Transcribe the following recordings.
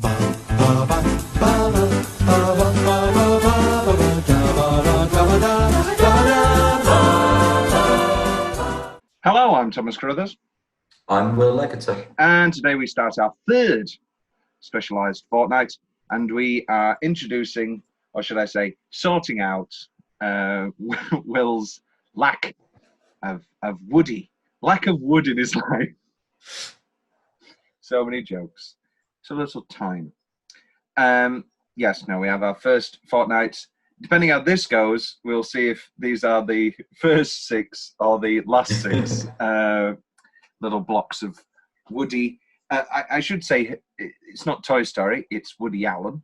Hello, I'm Thomas Carruthers. I'm Will Leggetter. And today we start our third specialised fortnight, and we are introducing, or should I say, sorting out Will's lack of wood in his life. So many jokes, so little time. Yes, now we have our first fortnight. Depending how this goes, we'll see if these are the first six or the last six little blocks of Woody. I should say it's not Toy Story, it's Woody Allen,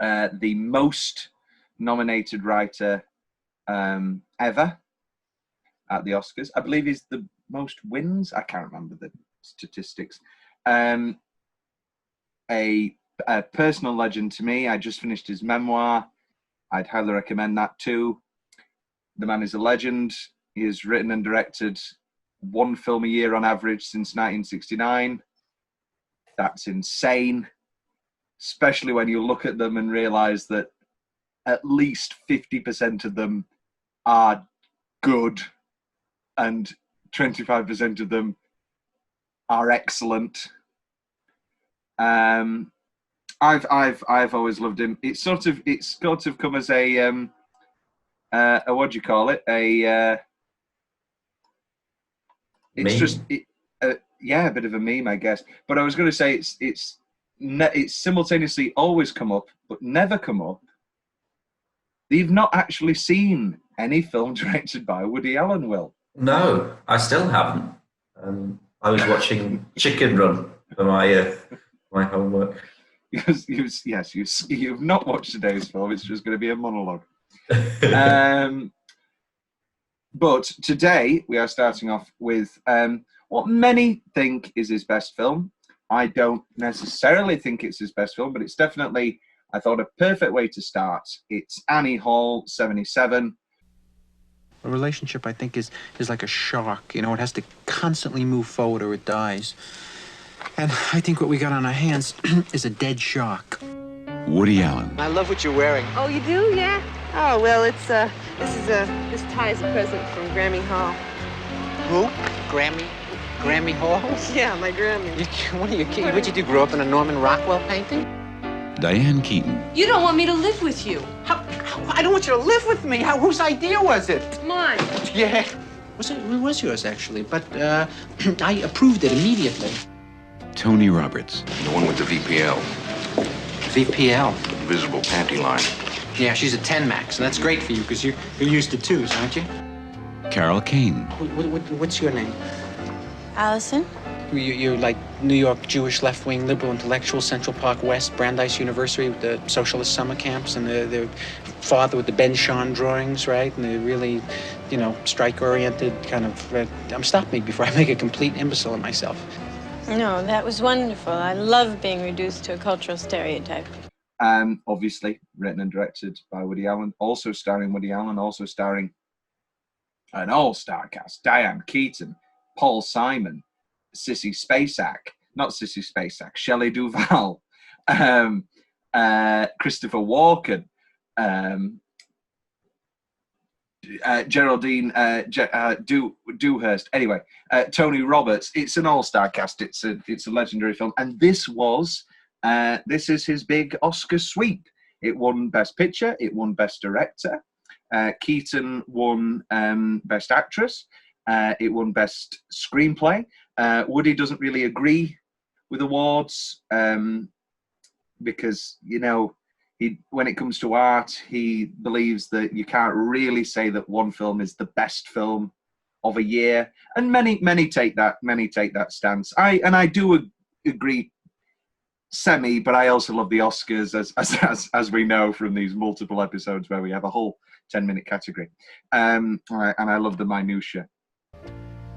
the most nominated writer ever at the Oscars. I believe he's the most wins. I can't remember the statistics. A personal legend to me. I just finished his memoir. I'd highly recommend that too. The man is a legend. He has written and directed one film a year on average since 1969. That's insane, especially when you look at them and realize that at least 50% of them are good and 25% of them are excellent. I've always loved him. It's sort of come as a what do you call it? It's just yeah, a bit of a meme, I guess. But I was going to say it's simultaneously always come up, but never come up. You've not actually seen any film directed by Woody Allen, Will? No, I still haven't. I was watching Chicken Run for my homework. You've not watched today's film. It's just going to be a monologue. But today we are starting off with what many think is his best film. I don't necessarily think it's his best film, but it's definitely, I thought, a perfect way to start. It's Annie Hall, 77. A relationship, I think, is like a shark. You know, it has to constantly move forward or it dies. And I think what we got on our hands is a dead shark. Woody Allen. I love what you're wearing. Oh, you do? Yeah? Oh, well, this tie is a present from Grammy Hall. Who? Grammy Hall? Yeah, my Grammy. What are you kidding? What'd you do, grow up in a Norman Rockwell painting? Diane Keaton. You don't want me to live with you. I don't want you to live with me. Whose idea was it? Mine. Yeah. It was yours, actually, but I approved it immediately. Tony Roberts. The one with the VPL. VPL. Visible panty line. Yeah, she's a 10 max, and that's great for you because you're used to twos, aren't you? Carol Kane. What's your name? Allison? You're like New York Jewish left-wing liberal intellectual, Central Park West, Brandeis University with the socialist summer camps, and the father with the Ben Shahn drawings, right? And the really, strike-oriented kind of... stop me before I make a complete imbecile of myself. No, that was wonderful. I love being reduced to a cultural stereotype. Obviously, written and directed by Woody Allen, also starring Woody Allen, also starring an all-star cast: Diane Keaton, Paul Simon, Sissy Spacek, Shelley Duvall, Christopher Walken, Geraldine Dewhurst. Anyway, Tony Roberts. It's an all-star cast. It's a legendary film, and this is his big Oscar sweep. It won Best Picture. It won Best Director. Keaton won Best Actress. It won Best Screenplay. Woody doesn't really agree with awards because, when it comes to art, he believes that you can't really say that one film is the best film of a year, and many take that stance. I do agree semi, but I also love the Oscars, as we know from these multiple episodes where we have a whole 10-minute category, and I love the minutiae.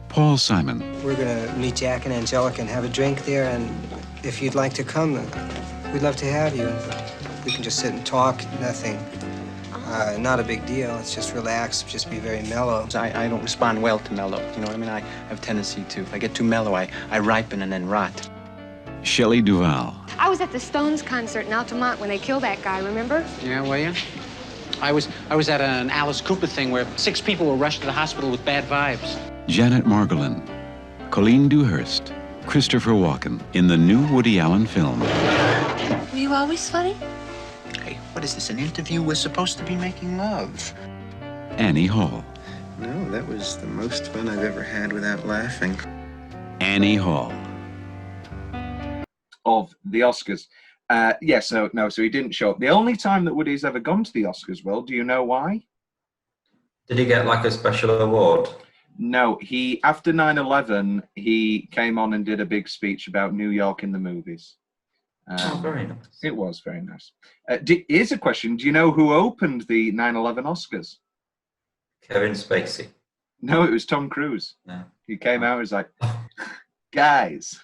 Paul Simon. We're going to meet Jack and Angelica and have a drink there, and if you'd like to come, we'd love to have you. We can just sit and talk, nothing. Not a big deal. It's just relax, just be very mellow. I don't respond well to mellow. You know what I mean? I have a tendency to, if I get too mellow, I ripen and then rot. Shelley Duvall. I was at the Stones concert in Altamont when they killed that guy, remember? Yeah, were you? I was at an Alice Cooper thing where 6 people were rushed to the hospital with bad vibes. Janet Margolin. Colleen Dewhurst. Christopher Walken in the new Woody Allen film. Were you always funny? Hey, what is this, an interview? We're supposed to be making love. Annie Hall. No, that was the most fun I've ever had without laughing. Annie Hall. Of the Oscars. So he didn't show up. The only time that Woody's ever gone to the Oscars, Will, do you know why? Did he get like a special award? No, after 9/11, he came on and did a big speech about New York in the movies. Very nice. It was very nice. Here's a question. Do you know who opened the 9/11 Oscars? Kevin Spacey. No, it was Tom Cruise. No. He came out and was like, guys.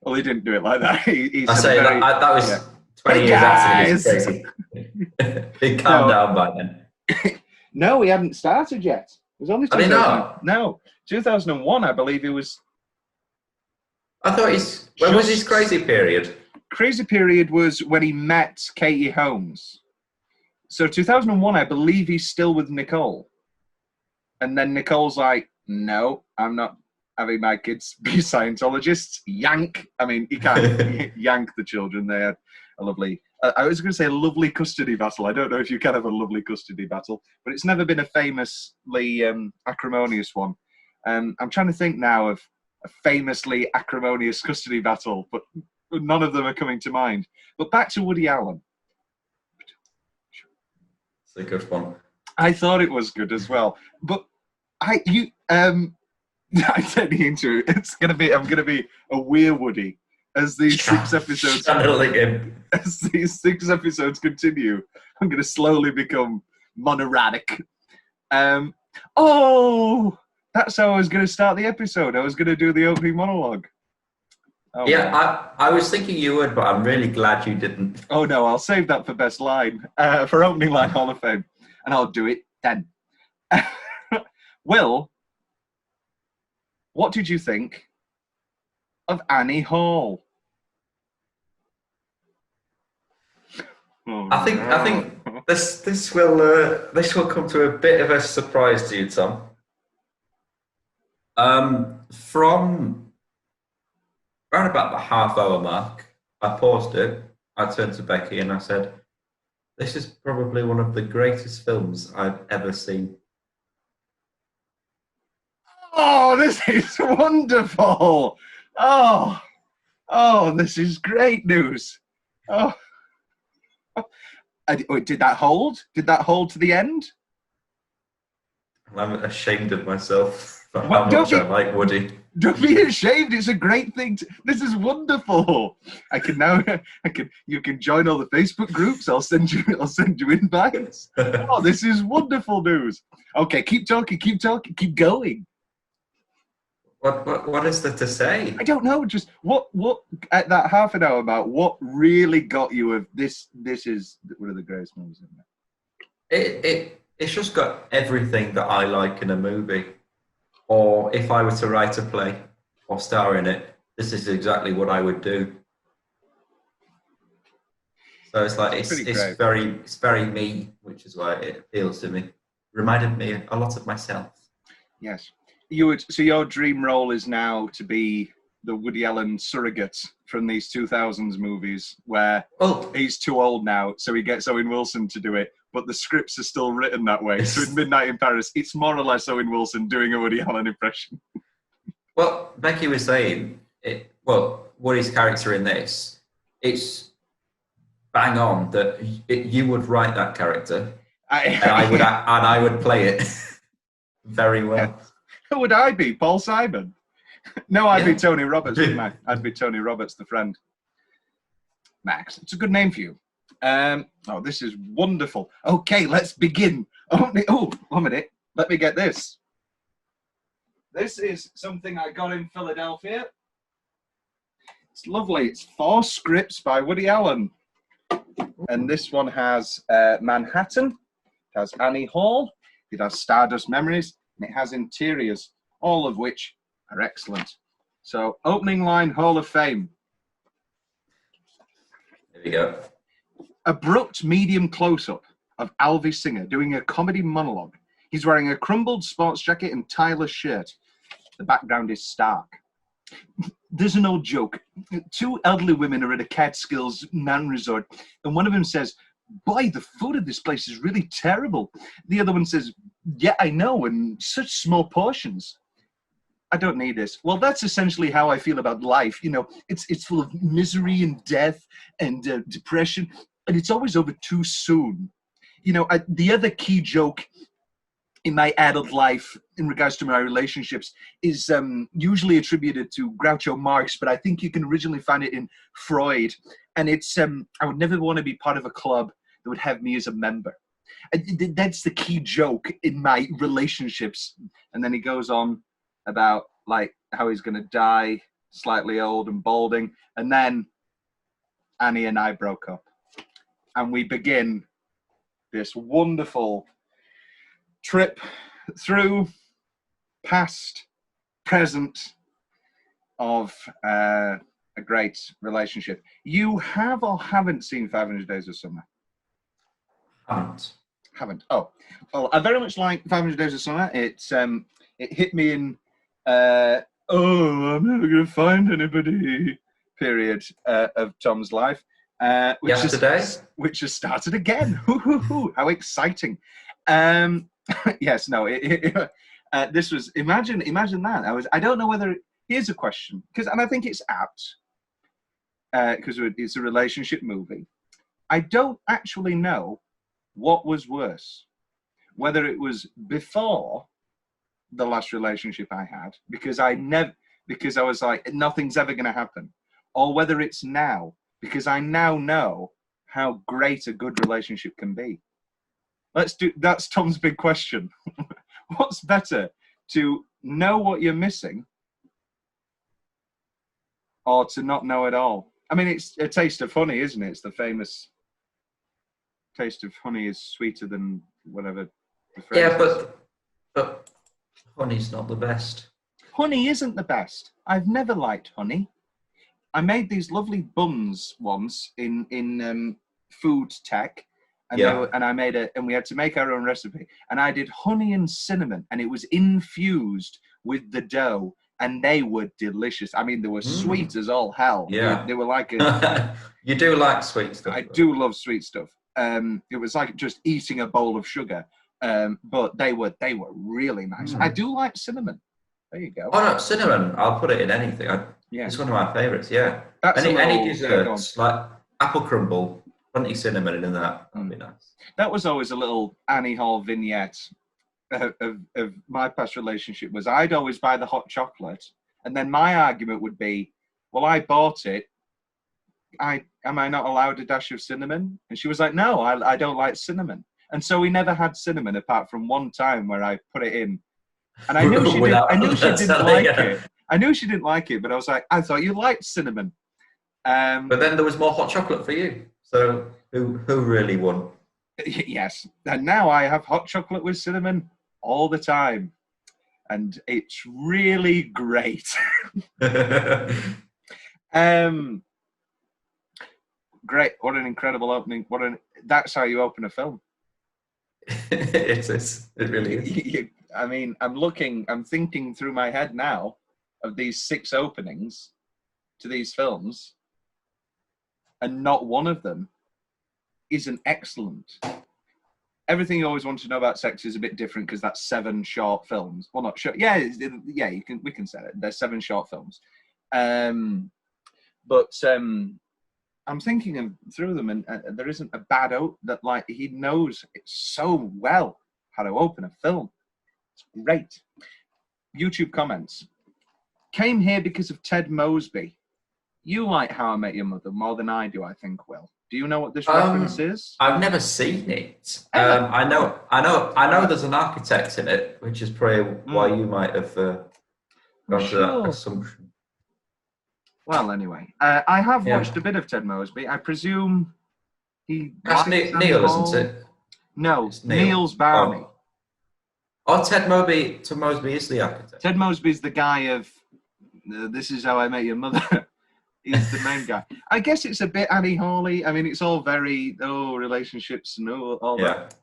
Well, he didn't do it like that. He I said say very, that was yeah. 20 Hey, years after guys. this crazy. He calmed down by then. No, he hadn't started yet. It was only I didn't 2000. know. No, 2001, I believe it was. I thought when was his crazy period? Crazy period was when he met Katie Holmes. So 2001, I believe he's still with Nicole. And then Nicole's like, no, I'm not having my kids be Scientologists. Yank. I mean, he can't yank the children. They had a lovely, I was going to say a lovely custody battle. I don't know if you can have a lovely custody battle, but it's never been a famously acrimonious one. I'm trying to think now of a famously acrimonious custody battle, but none of them are coming to mind. But back to Woody Allen. It's a good one. I thought it was good as well, but I said the intro. I'm gonna be a weirwoody as these 6 episodes. As these 6 episodes continue, I'm gonna slowly become monoratic. That's how I was gonna start the episode. I was gonna do the opening monologue. Oh, yeah, man. I was thinking you would, but I'm really glad you didn't. Oh no, I'll save that for best line, for opening line Hall of Fame, and I'll do it then. Will, what did you think of Annie Hall? Oh, I think this will come to a bit of a surprise to you, Tom. From around about the half-hour mark, I paused it. I turned to Becky and I said, "This is probably one of the greatest films I've ever seen." Oh, this is wonderful! Oh, this is great news! Oh, did that hold? Did that hold to the end? I'm ashamed of myself for how much I like Woody. Don't be ashamed. It's a great thing. This is wonderful. You can join all the Facebook groups. I'll send you invites. Oh, this is wonderful news. Okay, keep talking, keep going. What is there to say? I don't know. Just what at that half an hour about what really got you of this. This is one of the greatest movies in there. It's just got everything that I like in a movie. Or if I were to write a play or star in it, this is exactly what I would do. So it's like it's very me, which is why it appeals to me. Reminded me a lot of myself. Yes. So your dream role is now to be the Woody Allen surrogate from these 2000s movies where he's too old now, so he gets Owen Wilson to do it, but the scripts are still written that way. So in Midnight in Paris, it's more or less Owen Wilson doing a Woody Allen impression. Well, Becky was saying, Woody's character in this, it's bang on that you would write that character, and I would play it very well. Who would I be? Paul Simon? No, I'd be Tony Roberts, wouldn't I? I'd be Tony Roberts, the friend. Max, it's a good name for you. This is wonderful. Okay, let's begin. Oh, 1 minute. Let me get this. This is something I got in Philadelphia. It's lovely. It's 4 scripts by Woody Allen. And this one has Manhattan. It has Annie Hall. It has Stardust Memories. And it has Interiors, all of which are excellent. So, opening line, Hall of Fame. Here we go. Abrupt medium close-up of Alvy Singer doing a comedy monologue. He's wearing a crumbled sports jacket and tie-less shirt. The background is stark. There's an old joke. Two elderly women are at a Catskills man resort, and one of them says, "Boy, the food at this place is really terrible." The other one says, "Yeah, I know, and such small portions." I don't need this. Well, that's essentially how I feel about life. You know, it's full of misery and death and depression, and it's always over too soon. You know, the other key joke in my adult life in regards to my relationships is usually attributed to Groucho Marx, but I think you can originally find it in Freud. And it's, I would never want to be part of a club that would have me as a member. That's the key joke in my relationships. And then he goes on about like how he's going to die slightly old and balding. And then Annie and I broke up. And we begin this wonderful trip through past, present of a great relationship. You have or haven't seen 500 Days of Summer? Haven't. Oh, well, I very much like 500 Days of Summer. It hit me in I'm never going to find anybody period of Tom's life. Which has started again. How exciting. Yes, no, this was, imagine that. I don't know whether, here's a question, and I think it's apt, because it's a relationship movie. I don't actually know what was worse, whether it was before the last relationship I had, because I was like, nothing's ever going to happen, or whether it's now, because I now know how great a good relationship can be. That's Tom's big question. What's better, to know what you're missing or to not know at all? I mean, it's a taste of honey, isn't it? It's the famous taste of honey is sweeter than whatever the phrase is. But honey's not the best. Honey isn't the best. I've never liked honey. I made these lovely buns once in food tech. And we had to make our own recipe. And I did honey and cinnamon, and it was infused with the dough, and they were delicious. I mean, they were sweet as all hell. Yeah, they were like You do like sweet stuff. I do love sweet stuff. It was like just eating a bowl of sugar. But they were really nice. I do like cinnamon. There you go. Oh no, cinnamon! I'll put it in anything. It's one of my favourites. Yeah. Any desserts like apple crumble. Plenty cinnamon in that. That'd be nice. That was always a little Annie Hall vignette of my past relationship. Was I'd always buy the hot chocolate, and then my argument would be, "Well, I bought it. Am I not allowed a dash of cinnamon?" And she was like, "No, I don't like cinnamon." And so we never had cinnamon apart from one time where I put it in, and I knew she did. I knew she didn't like it. I knew she didn't like it, but I was like, I thought you liked cinnamon. But then there was more hot chocolate for you. So who really won? Yes, and now I have hot chocolate with cinnamon all the time, and it's really great. Great! What an incredible opening! That's how you open a film. It is. It really is. I mean, I'm thinking through my head now of these 6 openings to these films, and not one of them isn't excellent. Everything you always want to know about sex is a bit different because that's 7 short films. Well, not short. Yeah. We can say it. There's 7 short films. But I'm thinking through them, and there isn't a bad that like he knows it so well how to open a film. It's great. YouTube comments. Came here because of Ted Mosby. You like How I Met Your Mother more than I do, I think, Will. Do you know what this reference is? I've never seen it. I know there's an architect in it, which is probably why you might have gone to that assumption. Well, anyway, I have watched a bit of Ted Mosby. I presume That's Neil, isn't it? No, Neil's Barney. Oh, Ted Mosby is the architect. Ted Mosby's the guy of This Is How I Met Your Mother. He's the main guy. I guess it's a bit Annie Hawley. I mean, it's all very relationships and all that.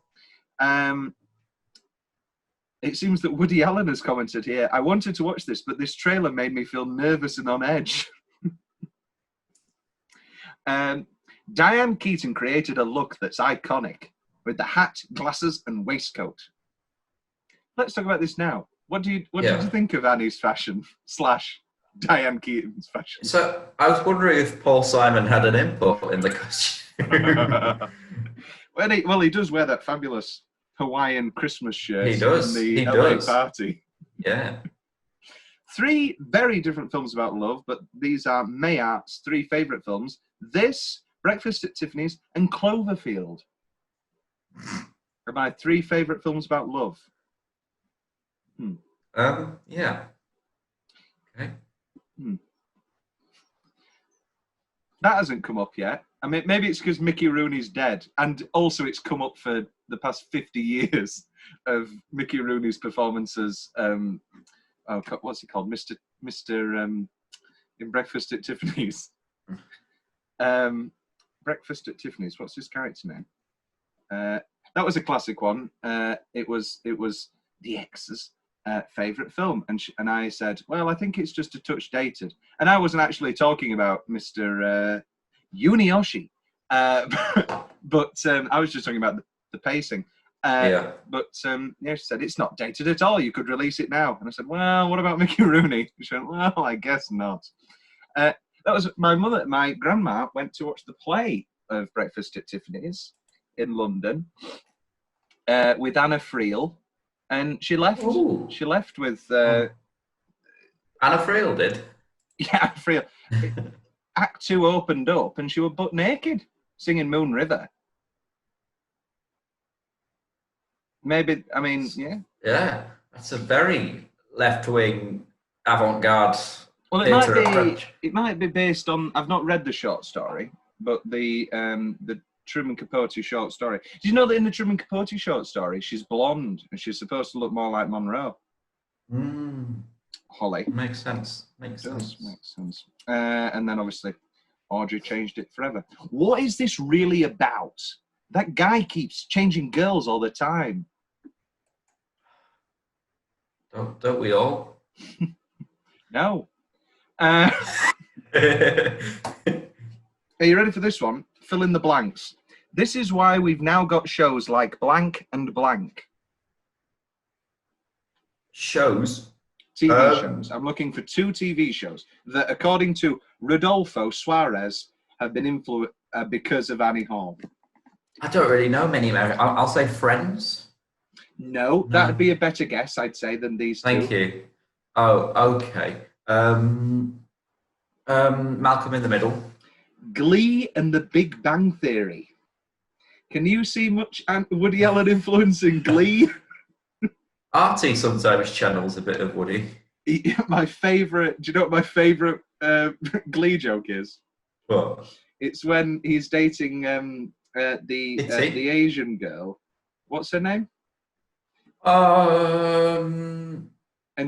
It seems that Woody Allen has commented here. I wanted to watch this, but this trailer made me feel nervous and on edge. Diane Keaton created a look that's iconic with the hat, glasses, and waistcoat. Let's talk about this now. What did you think of Annie's fashion / Diane Keaton's fashion? So I was wondering if Paul Simon had an input in the costume. Well, he does wear that fabulous Hawaiian Christmas shirt. He does. In the He LA does. party. Yeah. 3 very different films about love, but these are Mayart's 3 favourite films. This, Breakfast at Tiffany's, and Cloverfield are my 3 favourite films about love. Yeah. Okay. That hasn't come up yet. I mean, maybe it's because Mickey Rooney's dead, and also it's come up for the past 50 years of Mickey Rooney's performances. What's he called, Mr. In Breakfast at Tiffany's. Breakfast at Tiffany's. What's his character name? That was a classic one. It was the ex's favourite film, and I said, well, I think it's just a touch dated, and I wasn't actually talking about Mr. Yunioshi, but I was just talking about the pacing. But she said it's not dated at all. You could release it now, and I said, well, what about Mickey Rooney? She went, well, I guess not. That was my grandma went to watch the play of Breakfast at Tiffany's in London with Anna Friel. And she left. Ooh. She left with Anna Friel did. Yeah, Anna Friel. Act 2 opened up, and she was butt naked, singing Moon River. Maybe, I mean, yeah. Yeah, that's a very left-wing avant-garde. Well, it might be based on. I've not read the short story, but the Truman Capote short story. Did you know that in the Truman Capote short story, she's blonde and she's supposed to look more like Monroe? Holly. Makes sense. Makes sense. And then obviously Audrey changed it forever. What is this really about? That guy keeps changing girls all the time. Don't we all? No. Are you ready for this one? Fill in the blanks. This is why we've now got shows like Blank and Blank. Shows? TV shows. I'm looking for 2 TV shows that, according to Rodolfo Suarez, have been influenced because of Annie Hall. I don't really know many American. I'll say Friends. No, that'd be a better guess, I'd say, than these 2. Thank you. Oh, okay. Malcolm in the Middle. Glee and The Big Bang Theory. Can you see much Woody Allen influence in Glee? Artie sometimes channels a bit of Woody. My favourite. Do you know what my favourite Glee joke is? What? It's when he's dating the Asian girl. What's her name? And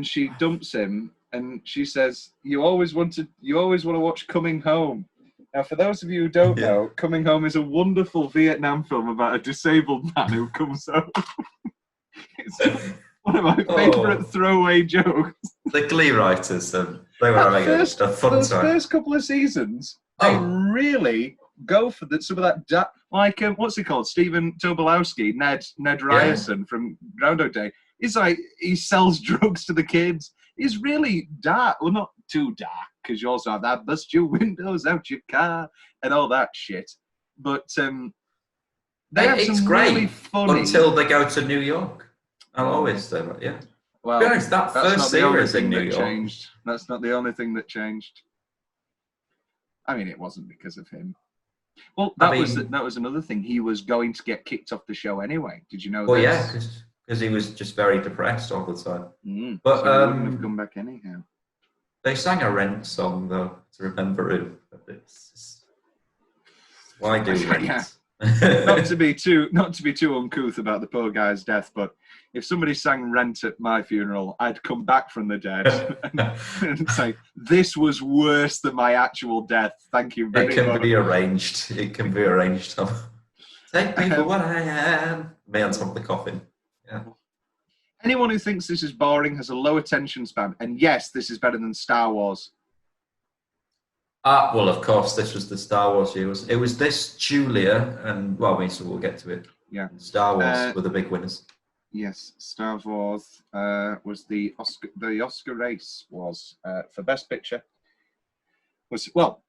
she dumps him, and she says, "You always want to watch Coming Home." Now, for those of you who don't know, Coming Home is a wonderful Vietnam film about a disabled man who comes home. It's one of my favourite throwaway jokes. The Glee writers, they were having a fun those time. First couple of seasons, they really go for some of that, what's he called? Stephen Tobolowsky, Ned Ryerson from Groundhog Day. He's like, he sells drugs to the kids. He's really dark. Well, not too dark, because you also have that bust your windows out your car and all that shit. But they have it's some great really funny... until they go to New York. I'll always say that, yeah. Well, to be honest, that first series in New York changed. That's not the only thing that changed. I mean, it wasn't because of him. Well, that was another thing. He was going to get kicked off the show anyway. Did you know that? Well, yeah, because he was just very depressed all the time. But so he wouldn't have come back anyhow. They sang a Rent song though to remember him. Why do Rent? Yeah, not to be too uncouth about the poor guy's death, but if somebody sang Rent at my funeral, I'd come back from the dead and say, this was worse than my actual death. Thank you very much. It can be arranged. It can be arranged, Tom. Take me for what I am. Me on top of the coffin. Yeah. Anyone who thinks this is boring has a low attention span. And yes, this is better than Star Wars. Well, of course, this was the Star Wars years. It was this, Julia, and, well, we'll get to it. Yeah. Star Wars were the big winners. Yes, Star Wars was the Oscar race was for Best Picture. Well,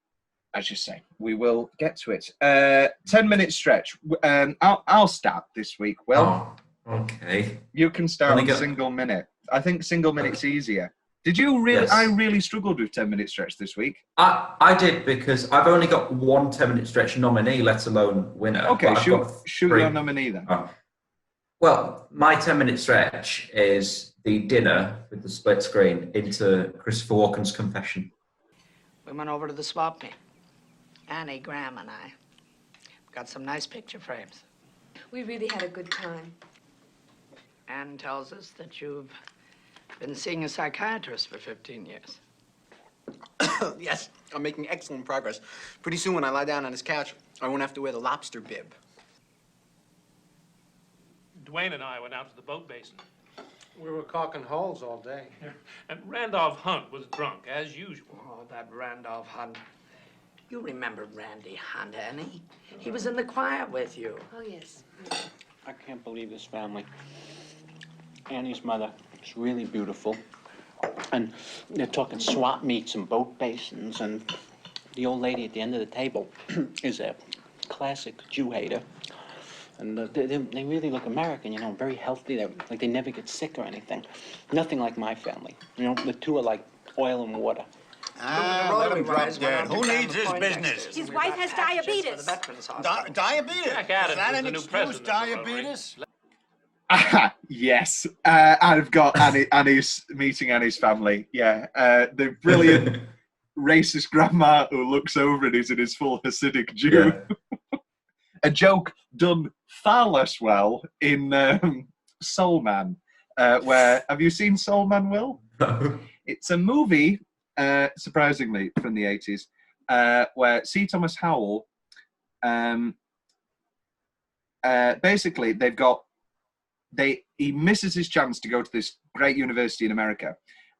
as you say, we will get to it. 10-minute stretch. I'll start this week. Well, okay. You can start on single minute. I think single minute's easier. Did you really? Yes. I really struggled with 10-minute stretch this week. I did, because I've only got one 10-minute stretch nominee, let alone winner. Okay, shoot your nominee then. Well, my 10-minute stretch is the dinner with the split screen into Christopher Walken's confession. We went over to the swap meet. Annie, Graham, and I got some nice picture frames. We really had a good time. Anne tells us that you've been seeing a psychiatrist for 15 years. Yes, I'm making excellent progress. Pretty soon, when I lie down on his couch, I won't have to wear the lobster bib. Dwayne and I went out to the boat basin. We were caulking holes all day. And Randolph Hunt was drunk, as usual. Oh, that Randolph Hunt. You remember Randy Hunt, Annie? He was in the choir with you. Oh, yes. I can't believe this family. Annie's mother is really beautiful. And they're talking swap meets and boat basins. And the old lady at the end of the table is a classic Jew hater. And they really look American, you know, very healthy. They're, like, they never get sick or anything. Nothing like my family. You know, the two are like oil and water. Let him drop dead. Who needs his business? His wife has diabetes. Diabetes? Jack Adams Is that is an the new excuse, president, diabetes? Yes, I've got Annie's meeting Annie's family. Yeah, the brilliant racist grandma who looks over and is in his full Hasidic Jew. Yeah. A joke done far less well in Soul Man. Where have you seen Soul Man, Will? It's a movie, surprisingly, from the 80s, where C. Thomas Howell. Basically, he misses his chance to go to this great university in America.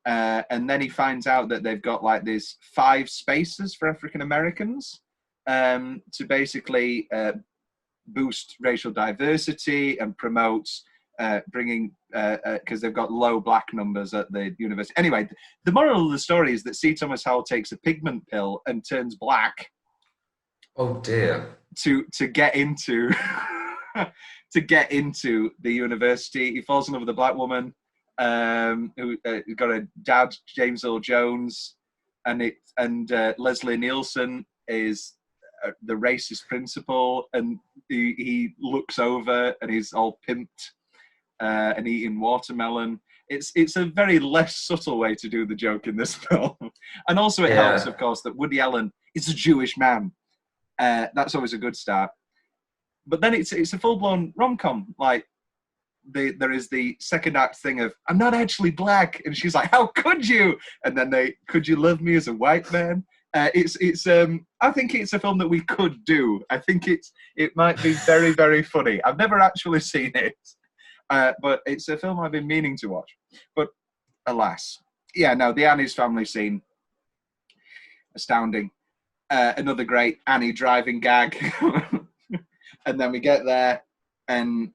And then he finds out that they've got like these 5 spaces for African Americans to basically boost racial diversity and promote bringing, because they've got low black numbers at the university. Anyway, the moral of the story is that C. Thomas Howell takes a pigment pill and turns black. Oh dear. To get into to get into the university. He falls in love with a black woman who got a dad, James Earl Jones, and Leslie Nielsen is the racist principal, and he looks over and he's all pimped and eating watermelon. It's a very less subtle way to do the joke in this film. And also it helps, of course, that Woody Allen is a Jewish man. That's always a good start. But then it's a full-blown rom-com. Like, there is the second act thing of, I'm not actually black. And she's like, how could you? And then could you love me as a white man? I think it's a film that we could do. I think it might be very, very funny. I've never actually seen it. But it's a film I've been meaning to watch. But alas. Yeah, no, the Annie's family scene, astounding. Another great Annie driving gag. And then we get there, and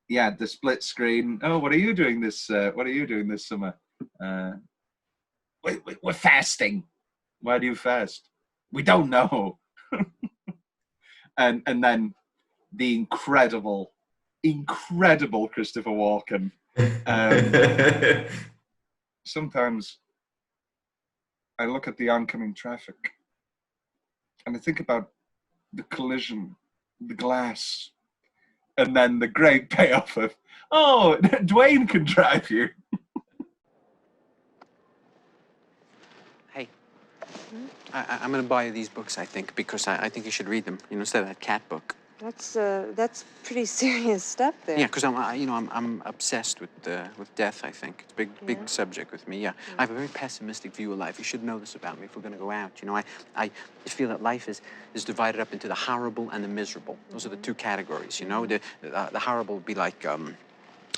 yeah, the split screen. Oh, what are you doing this summer? We're fasting. Why do you fast? We don't know. and then the incredible Christopher Walken. Sometimes I look at the oncoming traffic and I think about the collision, the glass, and then the great payoff of, oh, Dwayne can drive you. Hey, I'm going to buy you these books, I think, because I think you should read them, instead of that cat book. That's pretty serious stuff there. Yeah, because I'm obsessed with death, I think. It's a big subject with me, yeah. I have a very pessimistic view of life. You should know this about me if we're going to go out. I feel that life is divided up into the horrible and the miserable. Those are the two categories, The horrible would be like,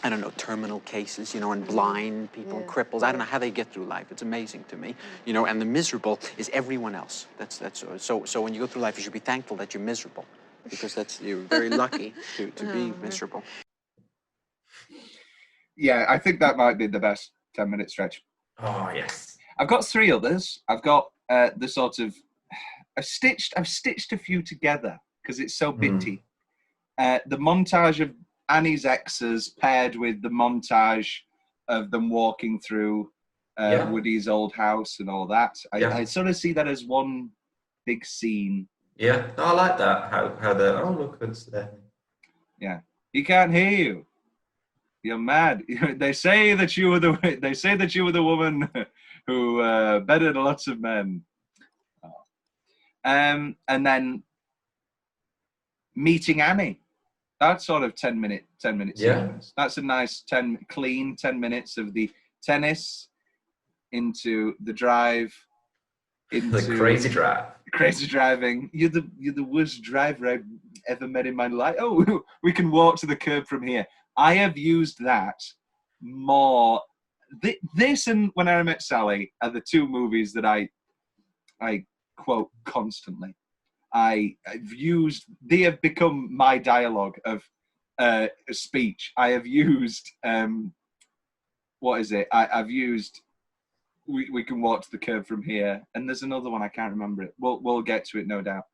I don't know, terminal cases, and blind people, and cripples. I don't know how they get through life. It's amazing to me, And the miserable is everyone else. That's so when you go through life, you should be thankful that you're miserable, because you're very lucky to be miserable. Yeah, I think that might be the best 10-minute stretch. Oh yes. I've got 3 others. I've got the sort of I've stitched a few together because it's so bitty. The montage of Annie's exes paired with the montage of them walking through Woody's old house and all that. I sort of see that as one big scene. Yeah, no, I like that. How the look, it's there. Yeah, he can't hear you. You're mad. They say that you were the woman who bedded lots of men. Oh. And then meeting Annie. That's sort of 10-minute sequence. That's a nice 10 minutes of the tennis into the drive, into the crazy drive. Crazy driving. You're the worst driver I've ever met in my life. Oh, we can walk to the curb from here. I have used that more. This and When I Met Sally are the 2 movies that I quote constantly. They have become my dialogue of speech. I have used, what is it? I've used, we can walk to the curb from here. And there's another one, I can't remember it. We'll get to it, no doubt.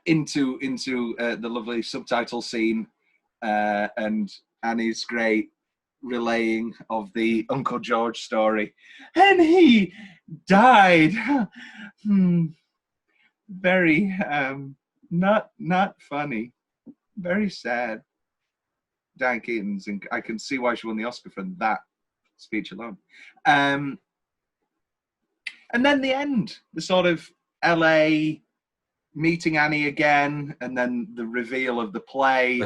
Into the lovely subtitle scene and Annie's great relaying of the Uncle George story. And he died. Very not funny. Very sad. Diane Keaton's, and I can see why she won the Oscar for that speech alone. And then the end, the sort of LA meeting Annie again, and then the reveal of the play.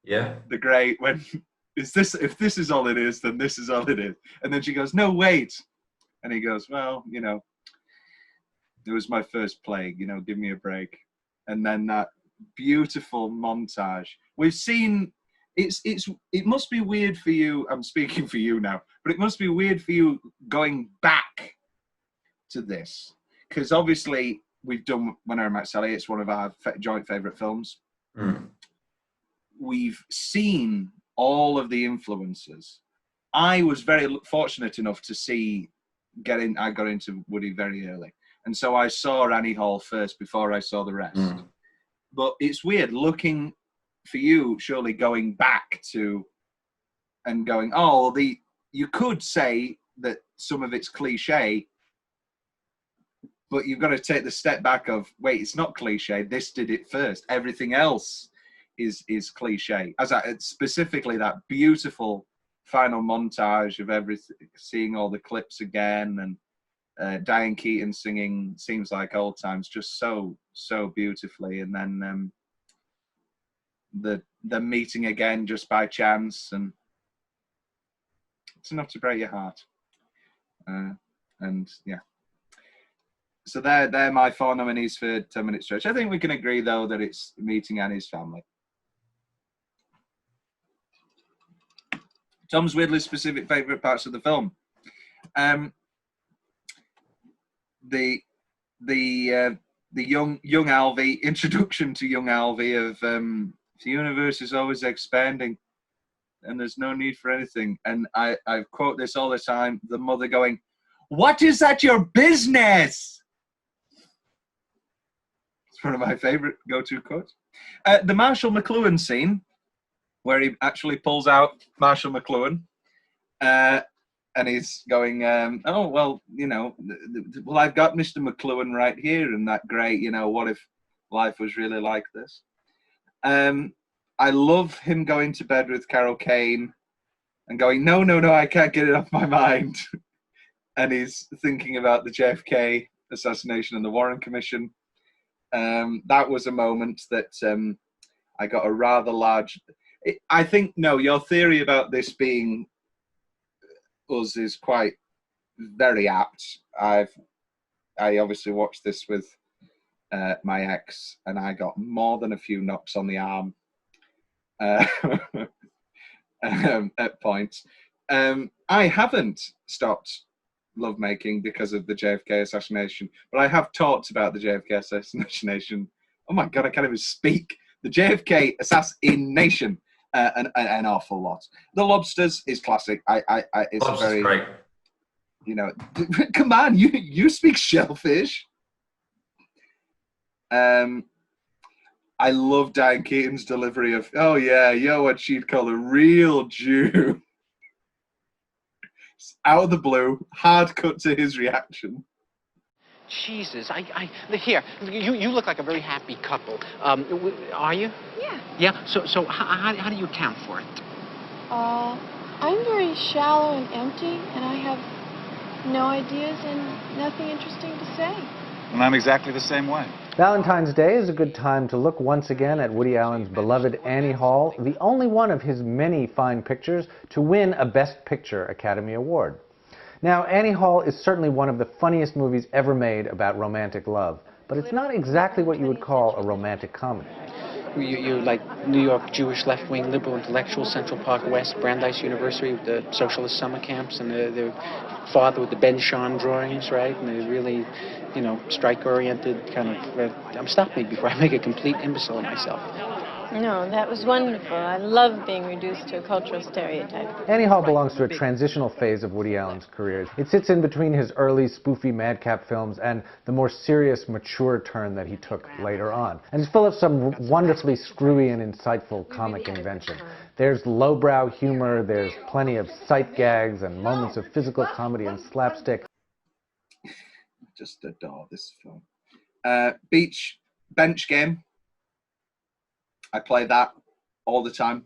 Yeah. The great when if this is all it is, then this is all it is. And then she goes, no, wait. And he goes, well, it was my first play, give me a break. And then that beautiful montage. We've seen it must be weird for you. I'm speaking for you now, but it must be weird for you going back to this. Because obviously we've done When I Met Sally, it's one of our joint favourite films. We've seen all of the influences. I was very fortunate enough to I got into Woody very early. And so I saw Annie Hall first before I saw the rest. But it's weird looking for you, surely going back to and going, you could say that some of it's cliche, but you've got to take the step back of, wait, it's not cliche. This did it first. Everything else is cliche. Specifically that beautiful final montage of everything, seeing all the clips again, and Diane Keaton singing Seems Like Old Times just so beautifully, and then the meeting again just by chance, and it's enough to break your heart. And yeah. So they're my 4 nominees for 10-minute stretch. I think we can agree, though, that it's meeting Annie's family. Tom's weirdly specific favourite parts of the film. The young Alvy, introduction to young Alvy of the universe is always expanding and there's no need for anything. And I quote this all the time, the mother going, "What is that your business?" It's one of my favourite go-to quotes. The Marshall McLuhan scene, where he actually pulls out Marshall McLuhan, and he's going, "Oh, well, well, I've got Mr. McLuhan right here, and that great, what if life was really like this?" I love him going to bed with Carol Kane, and going, no, no, no, I can't get it off my mind. And he's thinking about the JFK assassination and the Warren Commission. That was a moment that I got a rather large... I think, no, your theory about this being us is quite very apt. I obviously watched this with my ex, and I got more than a few knocks on the arm at points. I haven't stopped lovemaking because of the JFK assassination, but I have talked about the JFK assassination. Oh my God, I can't even speak. The JFK assassination an awful lot. The Lobsters is classic. It's Lobster's very great. You know, come on, you speak shellfish. I love Diane Keaton's delivery of, oh yeah, you're what she'd call a real Jew. Out of the blue, hard cut to his reaction. Jesus, here, you look like a very happy couple. Are you? Yeah. Yeah, so how do you account for it? I'm very shallow and empty, and I have no ideas and nothing interesting to say. And I'm exactly the same way. Valentine's Day is a good time to look once again at Woody Allen's beloved Annie Hall, the only one of his many fine pictures to win a Best Picture Academy Award. Now, Annie Hall is certainly one of the funniest movies ever made about romantic love, but it's not exactly what you would call a romantic comedy. You like New York Jewish left-wing liberal intellectuals, Central Park West, Brandeis University with the socialist summer camps, and the father with the Ben Shahn drawings, right? And the really, you know, strike-oriented kind of... stop me before I make a complete imbecile of myself. No, that was wonderful. I love being reduced to a cultural stereotype. Annie Hall belongs to a transitional phase of Woody Allen's career. It sits in between his early spoofy madcap films and the more serious, mature turn that he took later on. And it's full of some wonderfully screwy and insightful comic invention. There's lowbrow humor, there's plenty of sight gags and moments of physical comedy and slapstick. Just adore this film. Beach bench game. I play that all the time.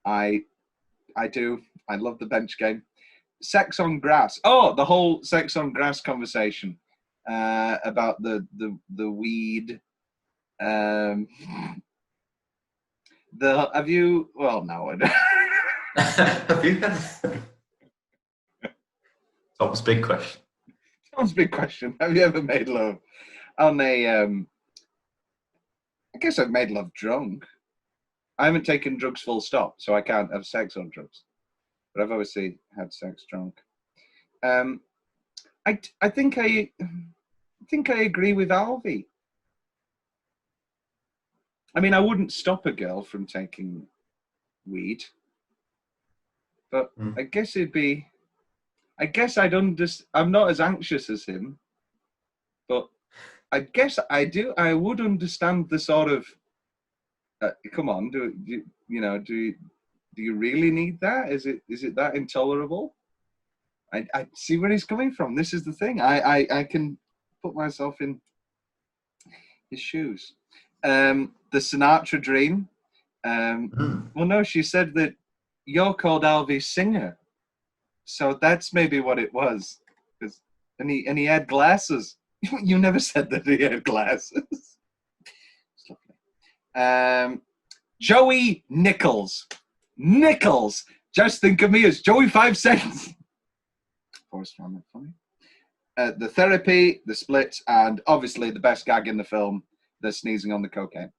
I do. I love the bench game. Sex on grass. Oh, the whole sex on grass conversation about the weed. Have you? Well, no. Have you had? Tom's big question. Tom's big question. Have you ever made love on a? I guess I've made love drunk. I haven't taken drugs full stop, so I can't have sex on drugs. But I've obviously had sex drunk. I think I agree with Alvy. I mean, I wouldn't stop a girl from taking weed, but I guess it'd be. I guess I'd understand. I'm not as anxious as him, but I guess I would understand the sort of. Come on, do you really need that? Is it that intolerable? I see where he's coming from. This is the thing. I can put myself in his shoes. The Sinatra dream. Well, no, she said that you're called Alvy's singer, so that's maybe what it was. And he had glasses. You never said that he had glasses. Joey Nichols. Nichols. Just think of me as Joey 5 cents. Forrest found that funny. The therapy, the split, and obviously the best gag in the film, the sneezing on the cocaine.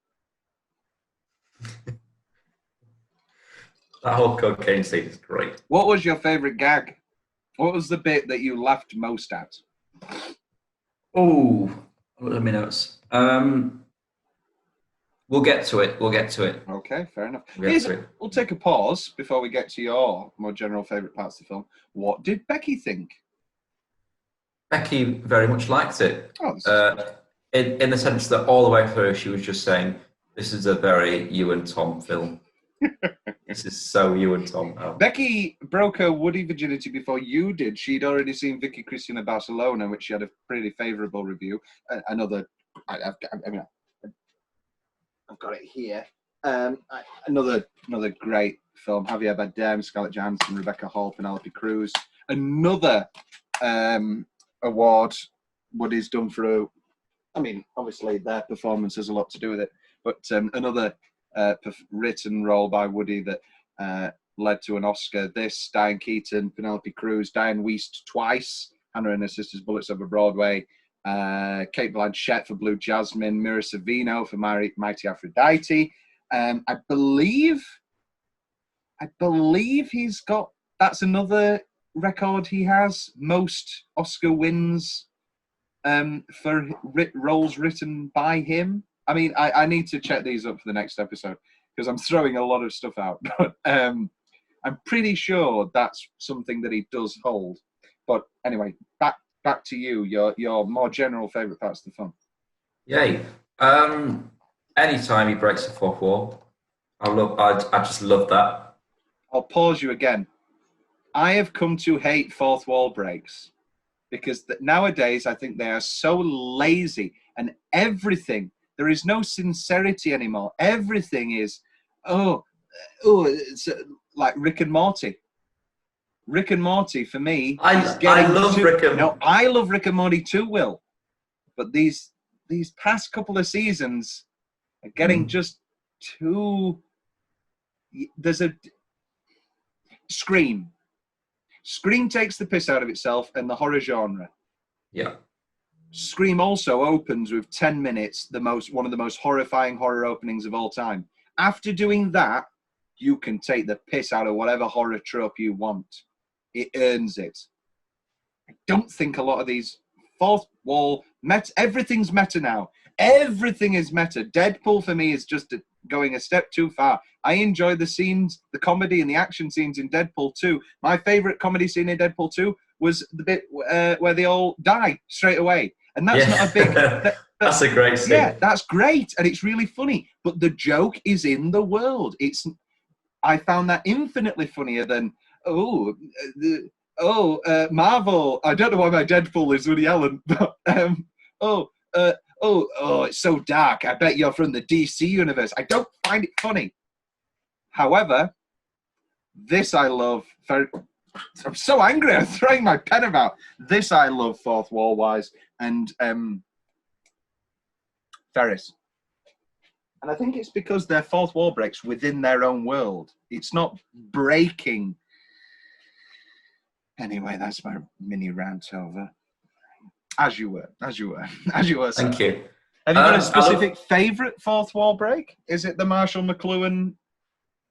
That whole cocaine scene is great. What was your favourite gag? What was the bit that you laughed most at? Oh, let me notes. We'll get to it. Okay, fair enough. We'll take a pause before we get to your more general favourite parts of the film. What did Becky think? Becky very much liked it. Oh, in the sense that all the way through she was just saying, this is a very you and Tom film. This is so you and Tom. Oh. Becky broke her Woody virginity before you did. She'd already seen Vicky Cristina Barcelona, which she had a pretty favourable review. I've got it here. Another great film. Javier Bardem, Scarlett Johansson, Rebecca Hall, Penelope Cruz. Another award Woody's done for. I mean, obviously their performance has a lot to do with it, but another written role by Woody that led to an Oscar. This, Diane Keaton, Penelope Cruz, Diane Wiest twice, Hannah and her Sisters, Bullets Over Broadway, Kate Blanchett for Blue Jasmine, Mira Sorvino for Mighty Aphrodite. I believe he's got, that's another record he has, most Oscar wins for roles written by him. I mean, I need to check these up for the next episode because I'm throwing a lot of stuff out. But I'm pretty sure that's something that he does hold. But anyway, back to you. Your more general favourite parts of the film. Yay! Anytime he breaks the fourth wall, I just love that. I'll pause you again. I have come to hate fourth wall breaks because nowadays I think they are so lazy and everything. There is no sincerity anymore. Everything is, it's like Rick and Morty. Rick and Morty for me. I love Rick and Morty. No, I love Rick and Morty too, Will. But these past couple of seasons are getting just too. There's a Scream. Scream takes the piss out of itself and the horror genre. Yeah. Scream also opens with 10 minutes, one of the most horrifying horror openings of all time. After doing that, you can take the piss out of whatever horror trope you want. It earns it. I don't think a lot of these fourth wall everything's meta now. Everything is meta. Deadpool for me is just going a step too far. I enjoy the scenes, the comedy and the action scenes in Deadpool 2. My favorite comedy scene in Deadpool 2 was the bit where they all die straight away. And that's not a big... That's a great scene. Yeah, that's great. And it's really funny. But the joke is in the world. I found that infinitely funnier than, Marvel. I don't know why my Deadpool is Woody Allen. But, it's so dark. I bet you're from the DC universe. I don't find it funny. However, this I love. I'm so angry. I'm throwing my pen about. This I love fourth wall wise. And Ferris. And I think it's because they're fourth wall breaks within their own world. It's not breaking. Anyway, that's my mini rant over. As you were. Thank you. Have you got a specific favourite fourth wall break? Is it the Marshall McLuhan?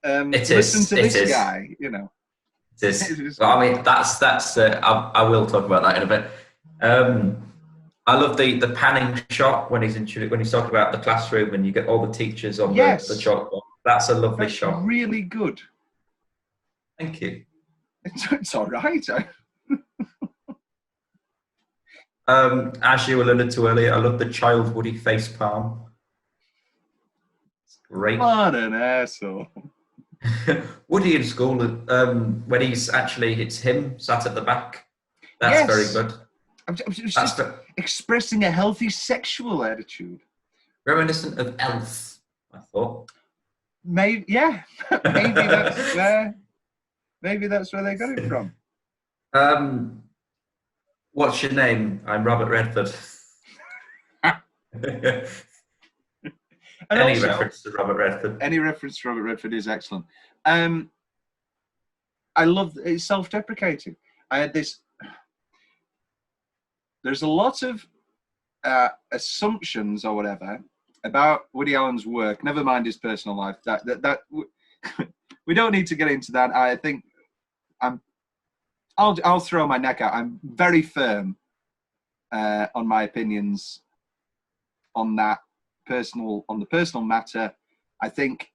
Listen to this guy, you know. It is. Well, I mean, that's. I will talk about that in a bit. I love the panning shot when he's talking about the classroom and you get all the teachers on the chalkboard. That's a lovely shot. Really good. Thank you. It's all right. As you alluded to earlier, I love the child Woody face palm. It's great. What an asshole. Woody in school, when it's him sat at the back. That's very good. I'm just expressing a healthy sexual attitude. Reminiscent of Elf, I thought. Maybe that's where they got it from. What's your name? I'm Robert Redford. Reference to Robert Redford. Any reference to Robert Redford is excellent. I love it's self-deprecating. I had this. There's a lot of assumptions or whatever about Woody Allen's work. Never mind his personal life. That we don't need to get into that. I think I'll throw my neck out. I'm very firm on my opinions on the personal matter. I think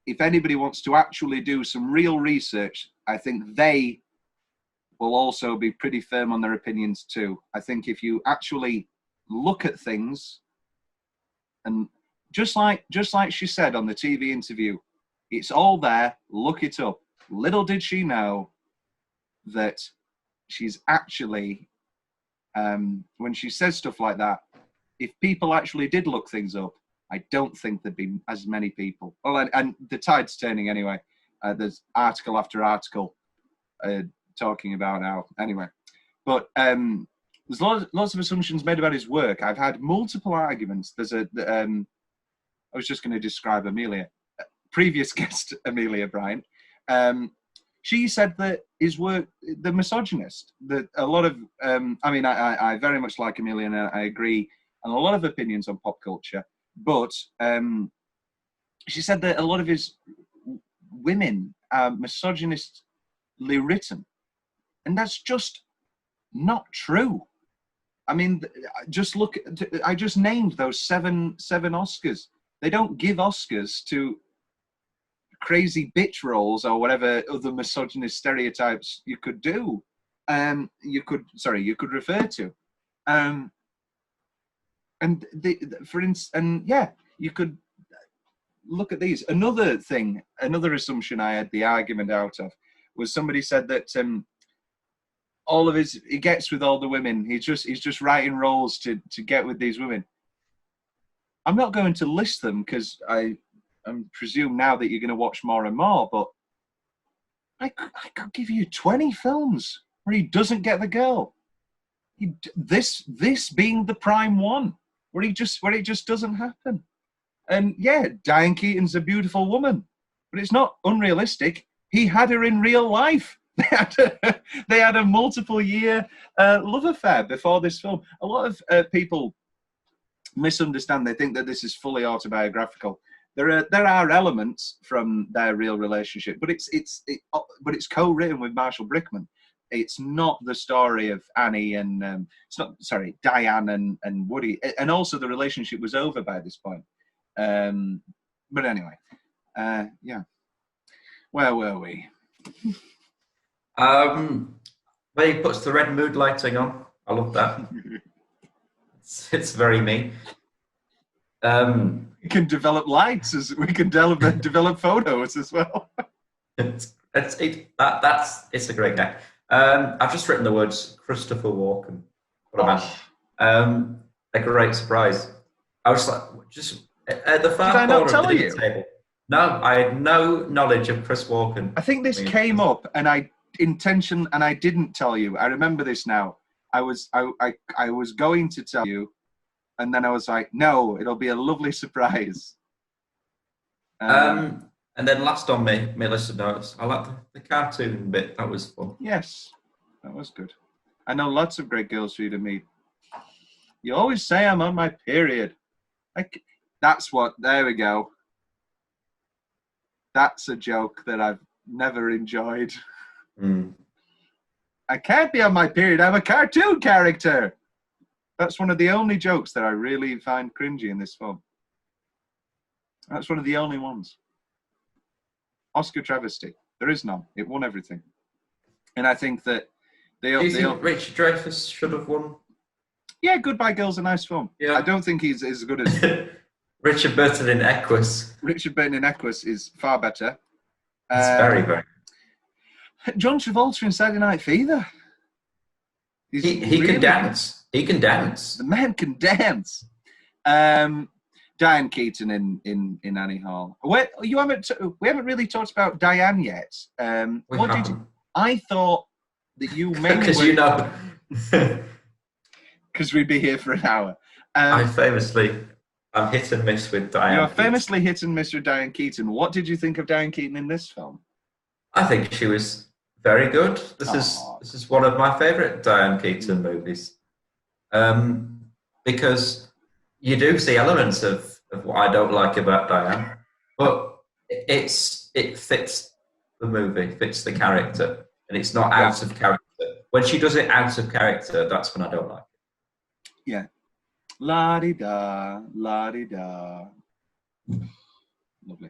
if anybody wants to actually do some real research, I think they will also be pretty firm on their opinions too. I think if you actually look at things, and just like she said on the TV interview, it's all there, look it up. Little did she know that she's actually, when she says stuff like that, if people actually did look things up, I don't think there'd be as many people. Well, and the tide's turning anyway. There's article after article talking about now. Anyway, but there's lots of assumptions made about his work. I've had multiple arguments. There's I was just going to describe Amelia, previous guest Amelia Bryant. She said that his work, the misogynist, that a lot of, I mean, I very much like Amelia, and I agree on a lot of opinions on pop culture, but she said that a lot of his women are misogynistly written, and that's just not true. I mean, just look, I just named those seven Oscars. They don't give Oscars to crazy bitch roles or whatever other misogynist stereotypes you could do. You could refer to. And you could look at these. Another assumption I had the argument out of was somebody said that he gets with all the women. He's just writing roles to get with these women. I'm not going to list them because I presume now that you're going to watch more and more, but I could give you 20 films where he doesn't get the girl. This being the prime one, where it just doesn't happen. And yeah, Diane Keaton's a beautiful woman, but it's not unrealistic. He had her in real life. They had a multiple-year love affair before this film. A lot of people misunderstand. They think that this is fully autobiographical. There are elements from their real relationship, but it's co-written with Marshall Brickman. It's not the story of Annie and Diane and Woody, and also the relationship was over by this point. But anyway, yeah. Where were we? Where he puts the red mood lighting on. I love that. It's very me. We can develop lights as we can develop photos as well. It's a great guy. I've just written the words Christopher Walken. What a man. A great surprise. I was like, just at the far corner of the dinner table. No, I had no knowledge of Chris Walken. I think this came up, and I didn't tell you. I remember this now. I was going to tell you, and then I was like, no, it'll be a lovely surprise. And then last on my list of notes, I like the cartoon bit. That was fun. Yes, that was good. I know lots of great girls for you to meet. You always say I'm on my period. There we go. That's a joke that I've never enjoyed. I can't be on my period. I'm a cartoon character. That's one of the only jokes that I really find cringy in this film. That's one of the only ones. Oscar travesty. There is none. It won everything. And I think that Do you think Richard Dreyfuss should have won? Yeah, Goodbye Girl's a nice film. Yeah. I don't think he's as good as Richard Burton in Equus. Richard Burton in Equus is far better. It's very, very. John Travolta in Saturday Night Fever. He can dance. He can dance. The man can dance. Diane Keaton in Annie Hall. We haven't really talked about Diane yet. I thought that you mainly because you know because we'd be here for an hour. I'm hit and miss with Diane. You're famously hit and miss with Diane Keaton. What did you think of Diane Keaton in this film? I think she was very good. This is one of my favourite Diane Keaton movies. Because you do see elements of what I don't like about Diane, but it fits the movie, fits the character, and it's not out of character. When she does it out of character, that's when I don't like it. Yeah. La-di-da, la-di-da. Lovely.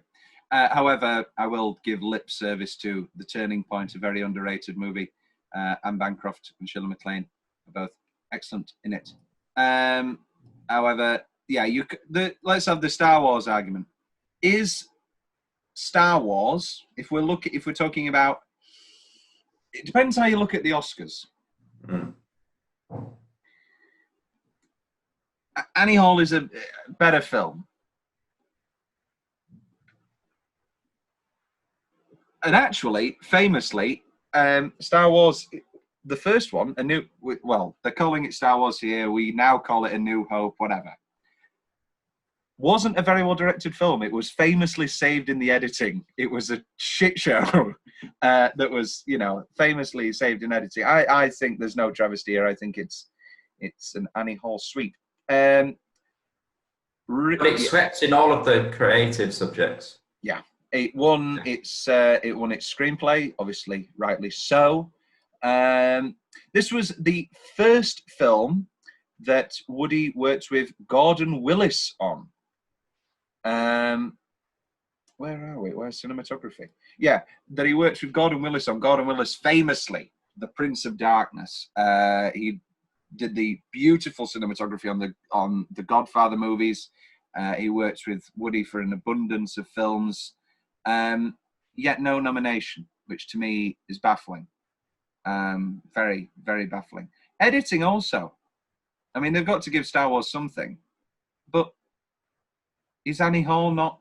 However, I will give lip service to The Turning Point, a very underrated movie. Anne Bancroft and Shirley MacLaine are both excellent in it. However, yeah, let's have the Star Wars argument. Is Star Wars, if we're talking about, it depends how you look at the Oscars. Annie Hall is a better film. And actually, famously, Star Wars, the first one, they're calling it Star Wars here. We now call it A New Hope, whatever. Wasn't a very well directed film. It was famously saved in the editing. It was a shit show that was, famously saved in editing. I think there's no travesty here. I think it's an Annie Hall sweep. But it swept in all of the creative subjects. Yeah, it won its screenplay, obviously, rightly so. This was the first film that Woody worked with Gordon Willis on. Where are we? Where's cinematography? Yeah, that he worked with Gordon Willis on. Gordon Willis, famously, the Prince of Darkness. He did the beautiful cinematography on the Godfather movies. He worked with Woody for an abundance of films, yet no nomination, which to me is baffling. Very, very baffling. Editing also. I mean, they've got to give Star Wars something, but is Annie Hall not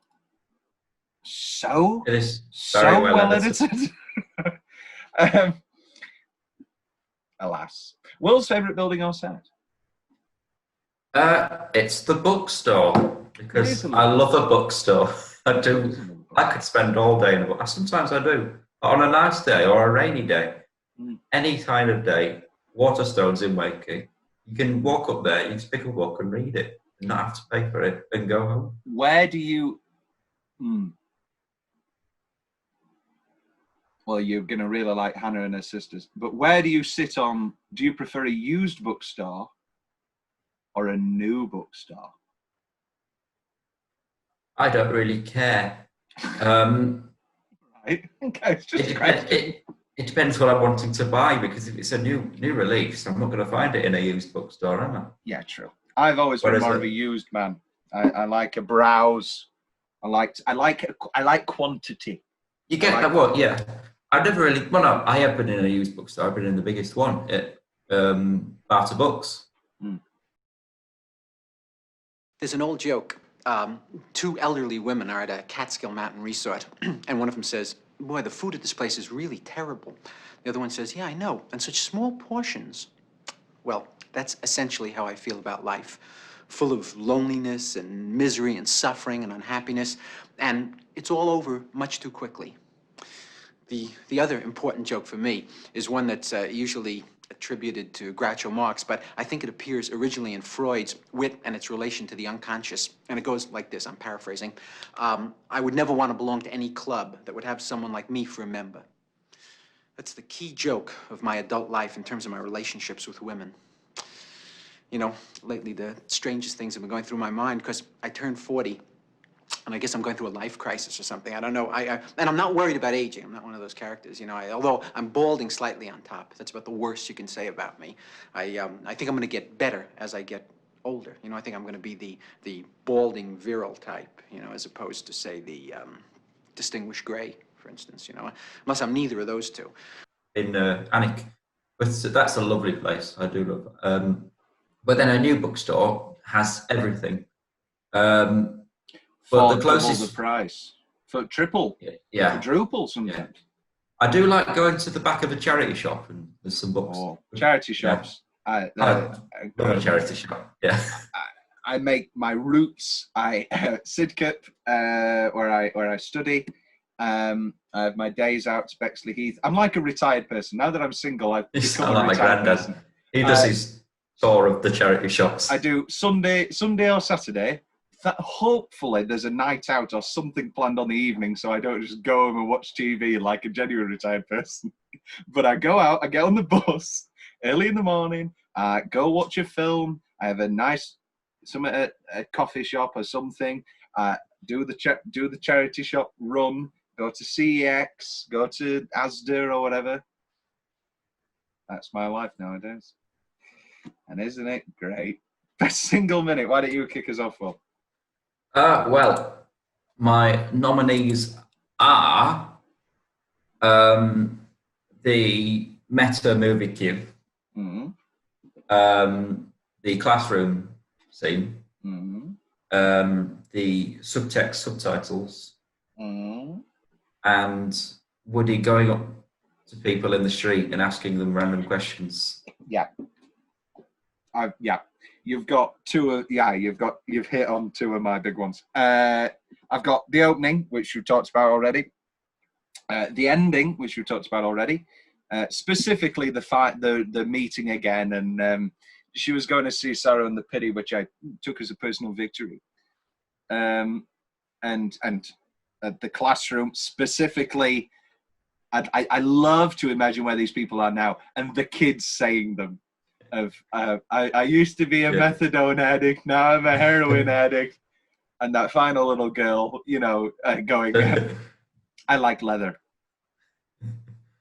so it is so well edited? Alas. World's favourite building or set? It's the bookstore, because I love a bookstore. I do. I could spend all day in a book. Sometimes I do. But on a nice day or a rainy day, any kind of day, Waterstone's in Wakey. You can walk up there, you can pick a book and read it, and not have to pay for it, and go home. Where do you... Well, you're going to really like Hannah and her sisters. But where do you sit on... Do you prefer a used bookstore or a new bookstore? I don't really care. Right. Okay, it's just a question. It depends what I'm wanting to buy, because if it's a new release, I'm not going to find it in a used bookstore, am I? Yeah, true. I've always been more of a used man. I like a browse. I like quantity. You get that? What? Yeah. I've never really. Well, no, I have been in a used bookstore. I've been in the biggest one at Barter Books. There's an old joke. Two elderly women are at a Catskill Mountain resort, and one of them says, "Boy, the food at this place is really terrible." The other one says, "Yeah, I know, and such small portions." Well, that's essentially how I feel about life. Full of loneliness and misery and suffering and unhappiness, and it's all over much too quickly. The other important joke for me is one that's usually attributed to Groucho Marx, but I think it appears originally in Freud's Wit and its relation to the unconscious. And it goes like this, I'm paraphrasing. I would never want to belong to any club that would have someone like me for a member. That's the key joke of my adult life in terms of my relationships with women. You know, lately the strangest things have been going through my mind because I turned 40. And I guess I'm going through a life crisis or something. I don't know. And I'm not worried about aging. I'm not one of those characters, you know. Although I'm balding slightly on top. That's about the worst you can say about me. I think I'm going to get better as I get older. You know, I think I'm going to be the balding virile type, you know, as opposed to, say, the distinguished gray, for instance, you know. Unless I'm neither of those two. In Anik. But that's a lovely place. I do love it. But then a new bookstore has everything. But the closest the price for triple, yeah, quadruple sometimes. Yeah. I do like going to the back of a charity shop and there's some books. Oh, charity shops. Yeah. I love a charity shop. Yeah. I make my roots. Sidcup, where I study. I have my days out to Bexley Heath. I'm like a retired person now that I'm single. I've become a retired person. He does his tour of the charity shops. I do Sunday or Saturday. That hopefully there's a night out or something planned on the evening, so I don't just go home and watch TV like a genuine retired person. But I go out, I get on the bus early in the morning, go watch a film. I have a nice a coffee shop or something. Do the charity shop run. Go to CEX. Go to Asda or whatever. That's my life nowadays. And isn't it great? Best single minute. Why don't you kick us off, Will? Well, my nominees are the Meta movie queue, the classroom scene, the subtext subtitles, and Woody going up to people in the street and asking them random questions. Yeah. Yeah. You've got you've hit on two of my big ones. I've got the opening, which we've talked about already. The ending, which we've talked about already. Specifically the meeting again, and she was going to see Sorrow and the Pity, which I took as a personal victory. And the classroom specifically, I love to imagine where these people are now, and the kids saying them. I used to be a methadone addict, now I'm a heroin addict, and that final little girl, going, I like leather.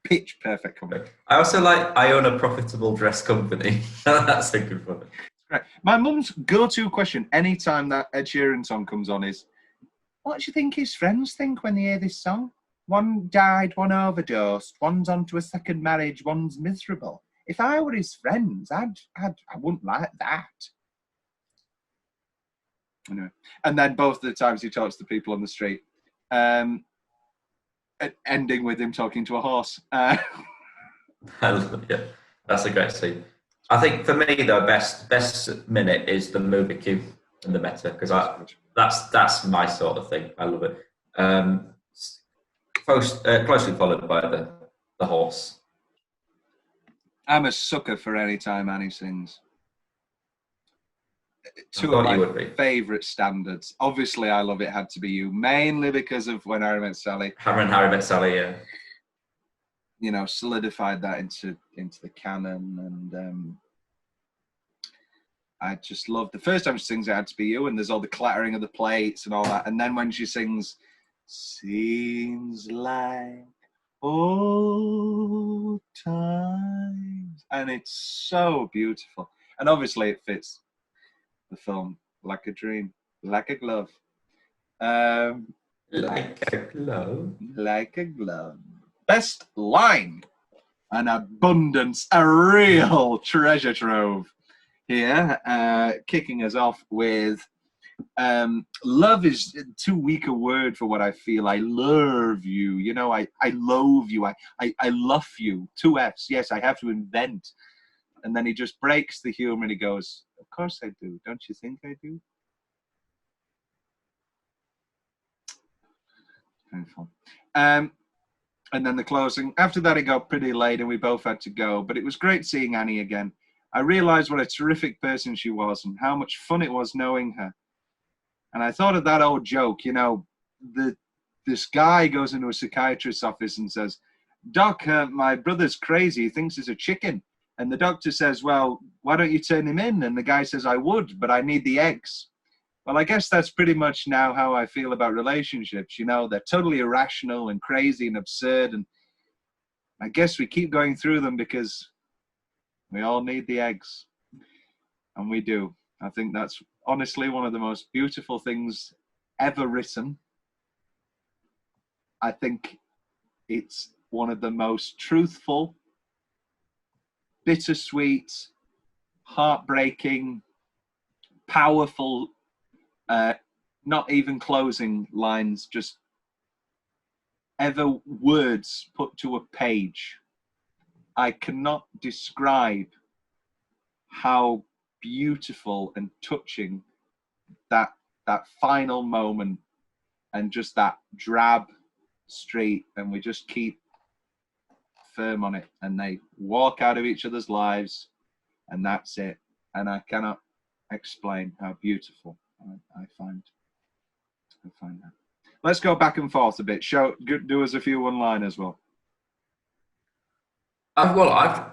Pitch perfect company. I also like I own a profitable dress company. That's a good one. Right. My mum's go-to question anytime that Ed Sheeran song comes on is, what do you think his friends think when they hear this song? One died, one overdosed, one's onto a second marriage, one's miserable. If I were his friends, I wouldn't like that. Anyway. And then both the times he talks to people on the street, ending with him talking to a horse. Yeah, that's a great scene. I think for me, the best minute is the movie cue and the meta, because that's my sort of thing. I love it. Closely followed by the horse. I'm a sucker for any time Annie sings. Two of my favourite standards. Obviously, I Love It Had to Be You, mainly because of When Harry Met Sally. When Harry Met Sally, yeah. Solidified that into the canon, and I just love the first time she sings It Had to Be You, and there's all the clattering of the plates and all that, and then when she sings Seems Like Old Times, and it's so beautiful, and obviously it fits the film like a dream, like a glove. Like a glove. Like a glove. Best line. An abundance, a real treasure trove here. Kicking us off with love is too weak a word for what I feel. I love you. I loathe you. I love you. 2 F's. Yes, I have to invent. And then he just breaks the humor and he goes, of course I do. Don't you think I do? Painful. And then the closing. After that, it got pretty late and we both had to go. But it was great seeing Annie again. I realized what a terrific person she was and how much fun it was knowing her. And I thought of that old joke, this guy goes into a psychiatrist's office and says, Doc, my brother's crazy. He thinks he's a chicken. And the doctor says, well, why don't you turn him in? And the guy says, I would, but I need the eggs. Well, I guess that's pretty much now how I feel about relationships. They're totally irrational and crazy and absurd. And I guess we keep going through them because we all need the eggs. And we do. I think that's honestly one of the most beautiful things ever written. I think it's one of the most truthful, bittersweet, heartbreaking, powerful, not even closing lines, just ever words put to a page. I cannot describe how beautiful and touching that final moment, and just that drab street, and we just keep firm on it, and they walk out of each other's lives, and that's it. And I cannot explain how beautiful I find that. Let's go back and forth a bit. Do us a few one-liners as well. Well, I've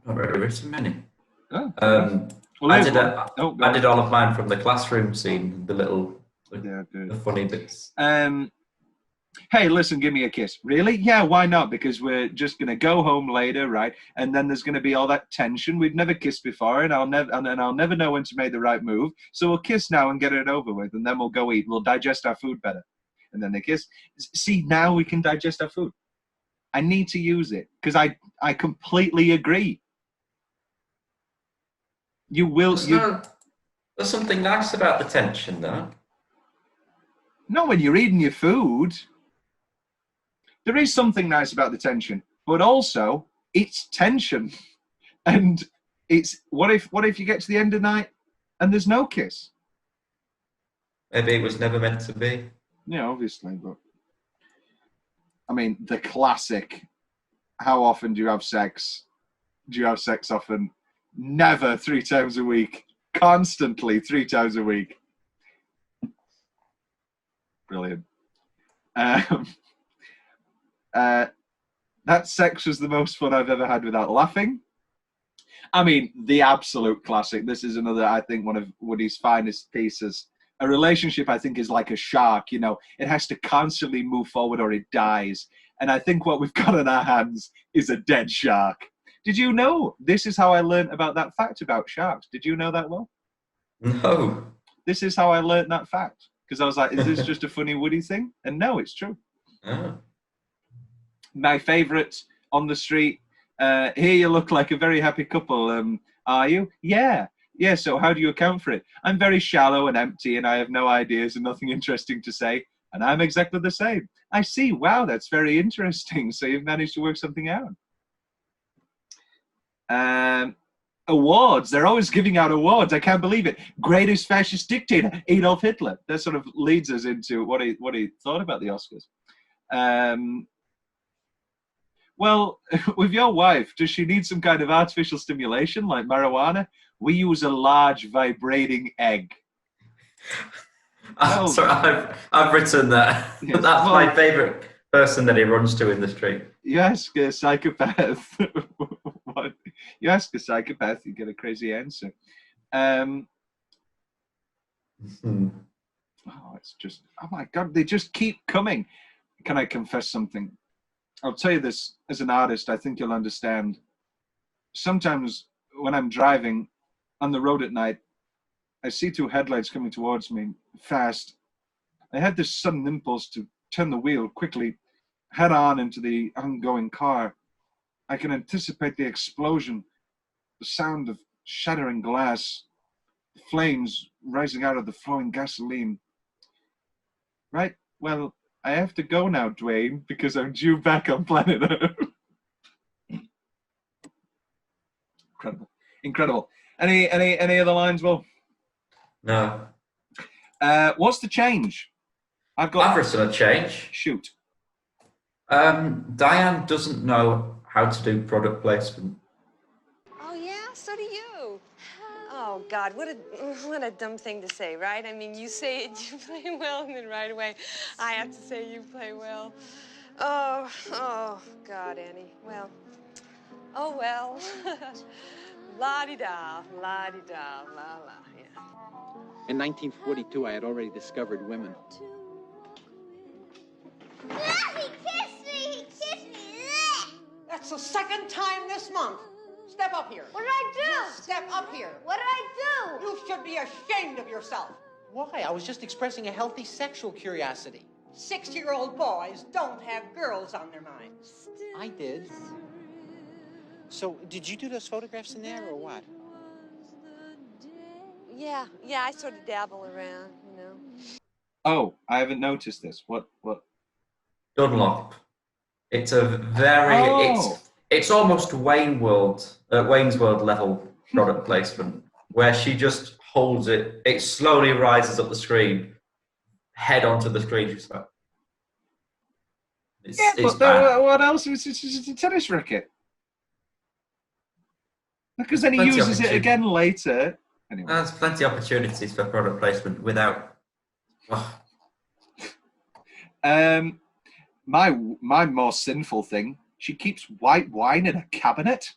not really written many. Oh, I did all of mine from the classroom scene, the funny bits. Hey, listen, give me a kiss. Really? Yeah, why not? Because we're just going to go home later, right? And then there's going to be all that tension. We've never kissed before, and I'll never know when to make the right move. So we'll kiss now and get it over with, and then we'll go eat. We'll digest our food better. And then they kiss. See, now we can digest our food. I need to use it because I completely agree. You will. There's something nice about the tension, though. Not when you're eating your food. there is something nice about the tension, but also it's tension. And it's, what if you get to the end of the night and there's no kiss? Maybe it was never meant to be. Yeah, obviously, but I mean, the classic, how often do you have sex? Do you have sex often? Never 3 times a week. Constantly 3 times a week. Brilliant. That sex was the most fun I've ever had without laughing. I mean, the absolute classic. This is another, I think, one of Woody's finest pieces. A relationship, I think, is like a shark, you know. It has to constantly move forward or it dies. And I think what we've got on our hands is a dead shark. Did you know? This is how I learned about that fact about sharks. Did you know that, Will? No. This is how I learned that fact. Because I was like, is this just a funny Woody thing? And no, it's true. Oh. My favourite on the street, here you look like a very happy couple. Are you? Yeah. Yeah, so how do you account for it? I'm very shallow and empty and I have no ideas and nothing interesting to say. And I'm exactly the same. I see. Wow, that's very interesting. So you've managed to work something out. Awards. They're always giving out awards. I can't believe it. Greatest fascist dictator, Adolf Hitler. That sort of leads us into what he thought about the Oscars. Well, with your wife, does she need some kind of artificial stimulation like marijuana? We use a large vibrating egg. Oh. Sorry, I've written that. Yes. That's my favourite person that he runs to in the street. You ask a psychopath. What? You ask a psychopath, you get a crazy answer. Oh, it's just, oh my God, they just keep coming. Can I confess something? I'll tell you this, as an artist, I think you'll understand. Sometimes when I'm driving on the road at night, I see 2 headlights coming towards me fast. I had this sudden impulse to turn the wheel quickly, head on into the ongoing car. I can anticipate the explosion, the sound of shattering glass, flames rising out of the flowing gasoline. Right? Well, I have to go now, Dwayne, because I'm due back on planet Earth. Incredible. Incredible. Any other lines, Will? No. What's the change? I've written a change. Shoot. Diane doesn't know how to do product placement. Oh, yeah? So do you. Oh, God, what a dumb thing to say, right? I mean, you say it, you play well, and then right away, I have to say you play well. Oh, God, Annie. Well, oh, well. La-di-da, la-di-da, la-la, yeah. In 1942, I had already discovered women. He kissed me! He kissed me! That's the 2nd time this month. Step up here. What did I do? Just step up here. What did I do? You should be ashamed of yourself. Why? I was just expressing a healthy sexual curiosity. 6-year-old boys don't have girls on their minds. I did. So, did you do those photographs in there, or what? Yeah, I sort of dabble around, you know. Oh, I haven't noticed this. What? Dunlop. It's a very, it's almost Wayne's World level product placement, where she just holds it, it slowly rises up the screen, head onto the screen. She's like, what else? It's a tennis racket. Because then he uses it again later. Anyway. There's plenty of opportunities for product placement without. Oh. My more sinful thing, she keeps white wine in a cabinet.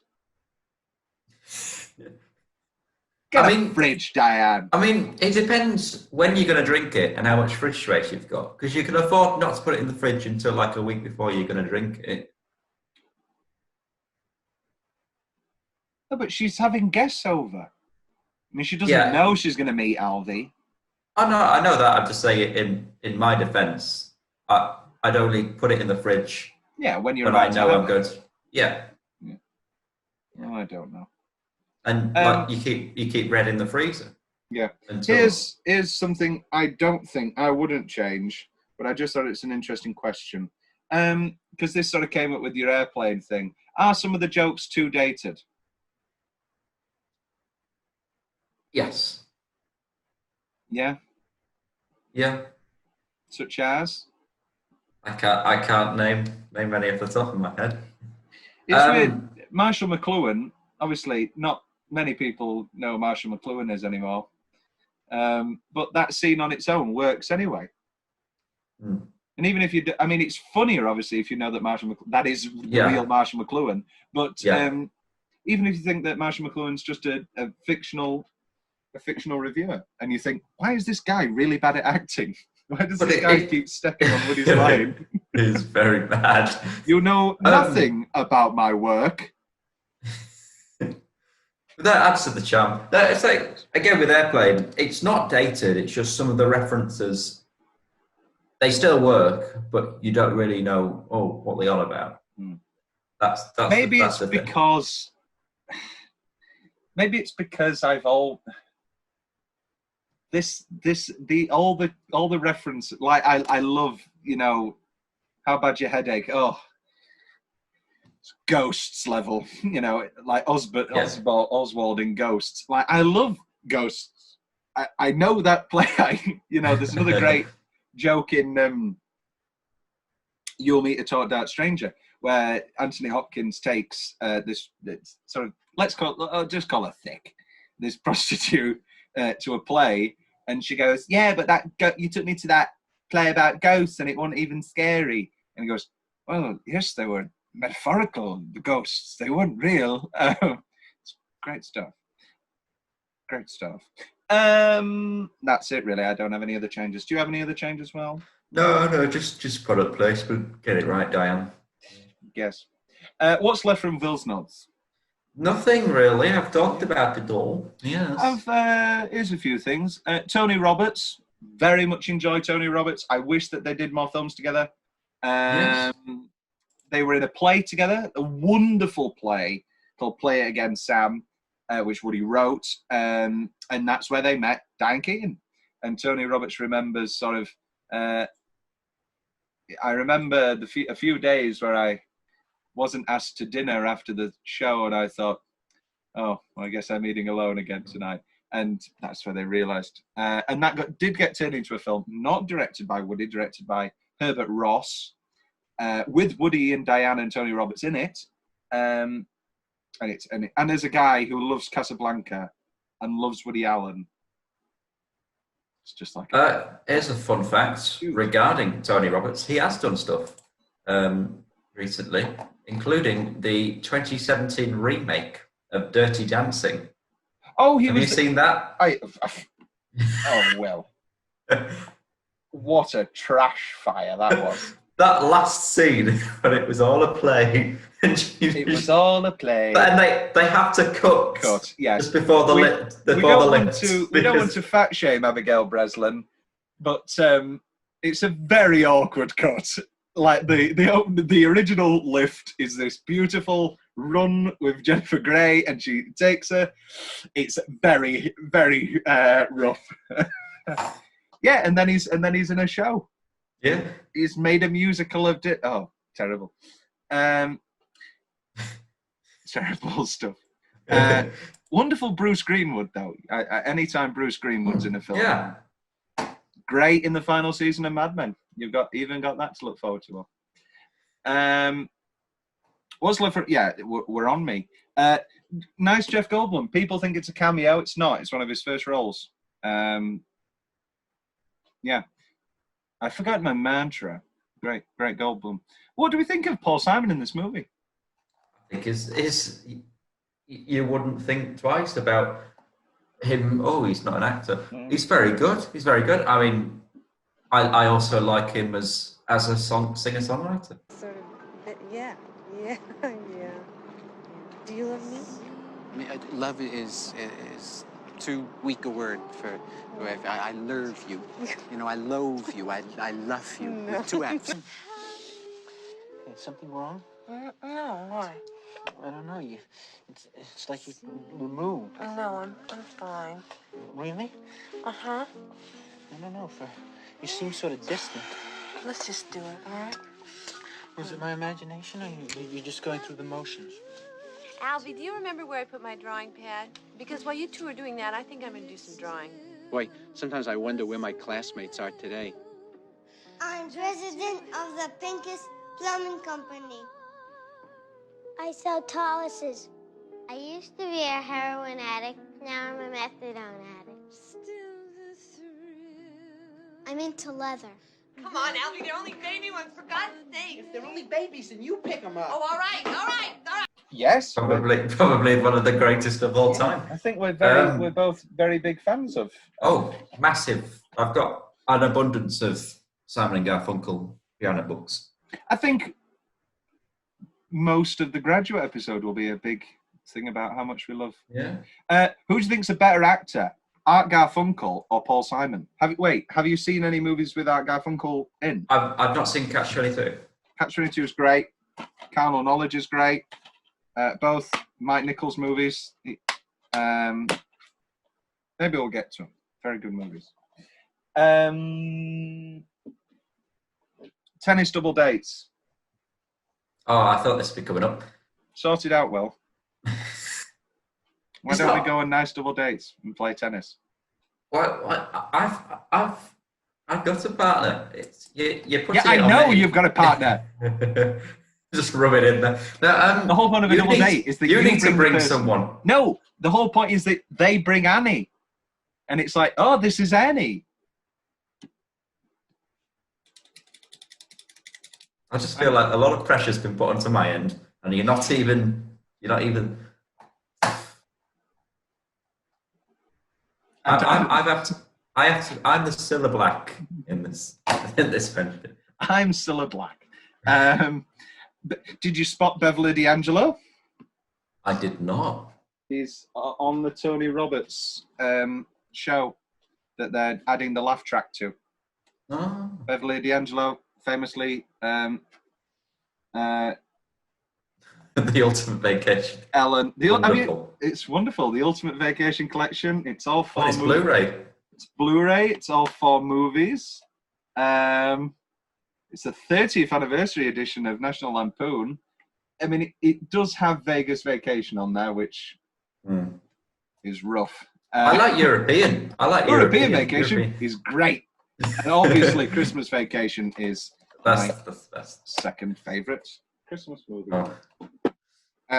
Get a fridge, Diane. I mean, it depends when you're going to drink it and how much fridge space you've got. Because you can afford not to put it in the fridge until like a week before you're going to drink it. No, but she's having guests over. I mean, she doesn't know she's going to meet Alvy. I know that. I'm just saying, in my defence, I'd only put it in the fridge. Yeah, when you're. When I know I'm good. Yeah. Oh, I don't know. And like you keep red in the freezer. Yeah. Here's something I don't think I wouldn't change, but I just thought it's an interesting question. because this sort of came up with your airplane thing. Are some of the jokes too dated? Yes. Yeah. Yeah. Such as? I can't name any off the top of my head. It's weird. Marshall McLuhan, obviously, not many people know who Marshall McLuhan is anymore. But that scene on its own works anyway. Hmm. And even if you, I mean, it's funnier, obviously, if you know that that is the real Marshall McLuhan. But even if you think that Marshall McLuhan's just a fictional reviewer, and you think, why is this guy really bad at acting? Why does this guy keep stepping on Woody's line? He's very bad. You know nothing about my work. That adds to the charm. It's like, again, with Airplane, it's not dated. It's just some of the references. They still work, but you don't really know, what they're on about. That's maybe that's it's because all the reference, like I love, how bad your headache? Oh, it's Ghosts level, like Oswald in Ghosts. Like, I love Ghosts. I know that play. There's another great joke in You'll Meet a Taught Dark Stranger, where Anthony Hopkins takes this sort of, just call her Thick, this prostitute to a play, and she goes, yeah, but you took me to that play about ghosts and it wasn't even scary. And he goes, well, yes, they were metaphorical, the ghosts, they weren't real. It's great stuff. Great stuff. That's it, really. I don't have any other changes. Do you have any other changes, Well? No, just product placement. Get it right, Diane. Yes. What's left from Will's notes? Nothing really. I've talked about it all. Yes. Here's a few things. Tony Roberts. Very much enjoy Tony Roberts. I wish that they did more films together. Yes. They were in a play together, a wonderful play called Play It Again, Sam, which Woody wrote. And that's where they met Diane Keaton. And Tony Roberts remembers sort of, I remember a few days where I wasn't asked to dinner after the show, and I thought, oh, well, I guess I'm eating alone again tonight. And that's where they realised. And that did get turned into a film, not directed by Woody, directed by Herbert Ross, with Woody and Diane and Tony Roberts in it. And there's a guy who loves Casablanca and loves Woody Allen. It's just like here's a fun fact regarding Tony Roberts. He has done stuff recently, including the 2017 remake of Dirty Dancing. Oh, have you seen that? Oh, well. What a trash fire that was. That last scene, when it was all a play. It was all a play. And they have to cut. Yes. Just before the We don't want to fat shame Abigail Breslin, but it's a very awkward cut. Like the original lift is this beautiful run with Jennifer Grey, and she takes her. It's very, very rough. Yeah, and then he's in a show. Yeah, he's made a musical of it. Oh, terrible. Terrible stuff. Wonderful Bruce Greenwood, though. Anytime Bruce Greenwood's in a film, great in the final season of Mad Men. You've even got that to look forward to. What's left for? Yeah, we're on me. Nice Jeff Goldblum. People think it's a cameo. It's not. It's one of his first roles. Yeah. I forgot my mantra. Great Goldblum. What do we think of Paul Simon in this movie? I think you wouldn't think twice about him. Oh, he's not an actor. He's very good. I mean, I also like him as a singer-songwriter. Sort of, yeah. Do you love me? I mean, love is too weak a word for. I love you. I loathe you. I love you. No. With two F's. Is something wrong? No, why? I don't know. It's like you're moved. No, I'm fine. Really? Uh-huh. I don't know. You seem sort of distant. Let's just do it, all right? Was it my imagination, or you're just going through the motions? Alvy, do you remember where I put my drawing pad? Because while you two are doing that, I think I'm gonna do some drawing. Boy, sometimes I wonder where my classmates are today. I'm president of the Pincus Plumbing Company. I sell taluses. I used to be a heroin addict. Now I'm a methadone addict. I'm into leather. Come on, Alvy, they're only baby ones, for God's sake. If they're only babies, then you pick them up. Oh, all right. Yes, Probably one of the greatest of all time. I think we're both very big fans of. Oh, massive! I've got an abundance of Simon and Garfunkel piano books. I think most of the Graduate episode will be a big thing about how much we love. Yeah. Who do you think's a better actor, Art Garfunkel or Paul Simon? Have you seen any movies with Art Garfunkel in? I've not seen Catch 22. Catch 22 is great. Carnal Knowledge is great. Both Mike Nichols movies. Maybe we'll get to them. Very good movies. Tennis double dates. Oh, I thought this would be coming up. Sorted out well. Why don't we go on nice double dates and play tennis? Well, I've got a partner. You're putting I know you've got a partner. Just rub it in there. The whole point of a double date is that you need to bring the someone. No, the whole point is that they bring Annie, and it's like, oh, this is Annie. I just feel like a lot of pressure's been put onto my end, and you're not even. I'm the Cilla Black in this friendship. I'm Cilla Black. Did you spot Beverly D'Angelo? I did not. He's on the Tony Roberts show that they're adding the laugh track to. Oh. Beverly D'Angelo, famously, The Ultimate Vacation. Ellen. It's wonderful. The Ultimate Vacation Collection. It's all four it's movies. Blu-ray. It's Blu-ray. It's all 4 movies. It's the 30th anniversary edition of National Lampoon. I mean, it does have Vegas Vacation on there, which is rough. I like European. European Vacation is great. And obviously, Christmas Vacation is my second favourite Christmas movie. Oh. I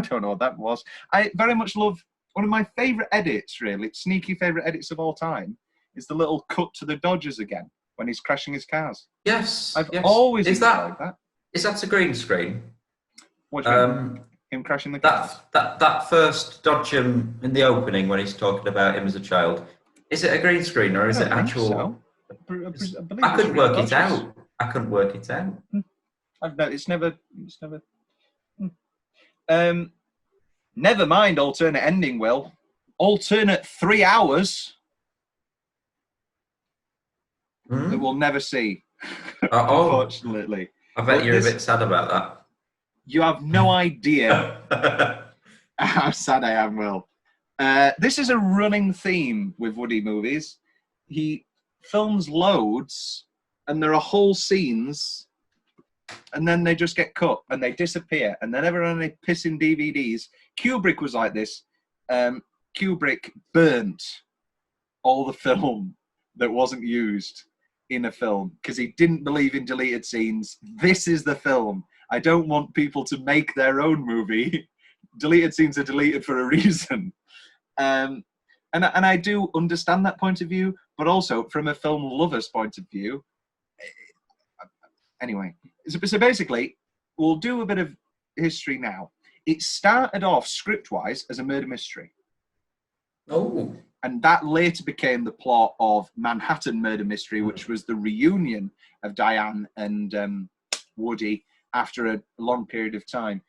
don't know what that was. I very much love one of my favourite edits, really, sneaky favourite edits of all time, is the little cut to the Dodgers again when he's crashing his cars. Yes. I've always enjoyed that. Is that a green screen? What do you mean? Him crashing the cars? That first Dodger in the opening when he's talking about him as a child, is it a green screen or is it actual? So. I couldn't work it out. It's never. Never mind alternate ending, Will. Alternate 3 hours that we'll never see. Unfortunately. I bet you're a bit sad about that. You have no idea how sad I am, Will. This is a running theme with Woody movies. He films loads, and there are whole scenes, and then they just get cut, and they disappear, and they're never on any pissing DVDs. Kubrick was like this. Kubrick burnt all the film that wasn't used in a film because he didn't believe in deleted scenes. This is the film. I don't want people to make their own movie. Deleted scenes are deleted for a reason. And I do understand that point of view, but also from a film lover's point of view. Anyway, so basically, we'll do a bit of history now. It started off script-wise as a murder mystery. Oh. And that later became the plot of Manhattan Murder Mystery, which was the reunion of Diane and Woody after a long period of time.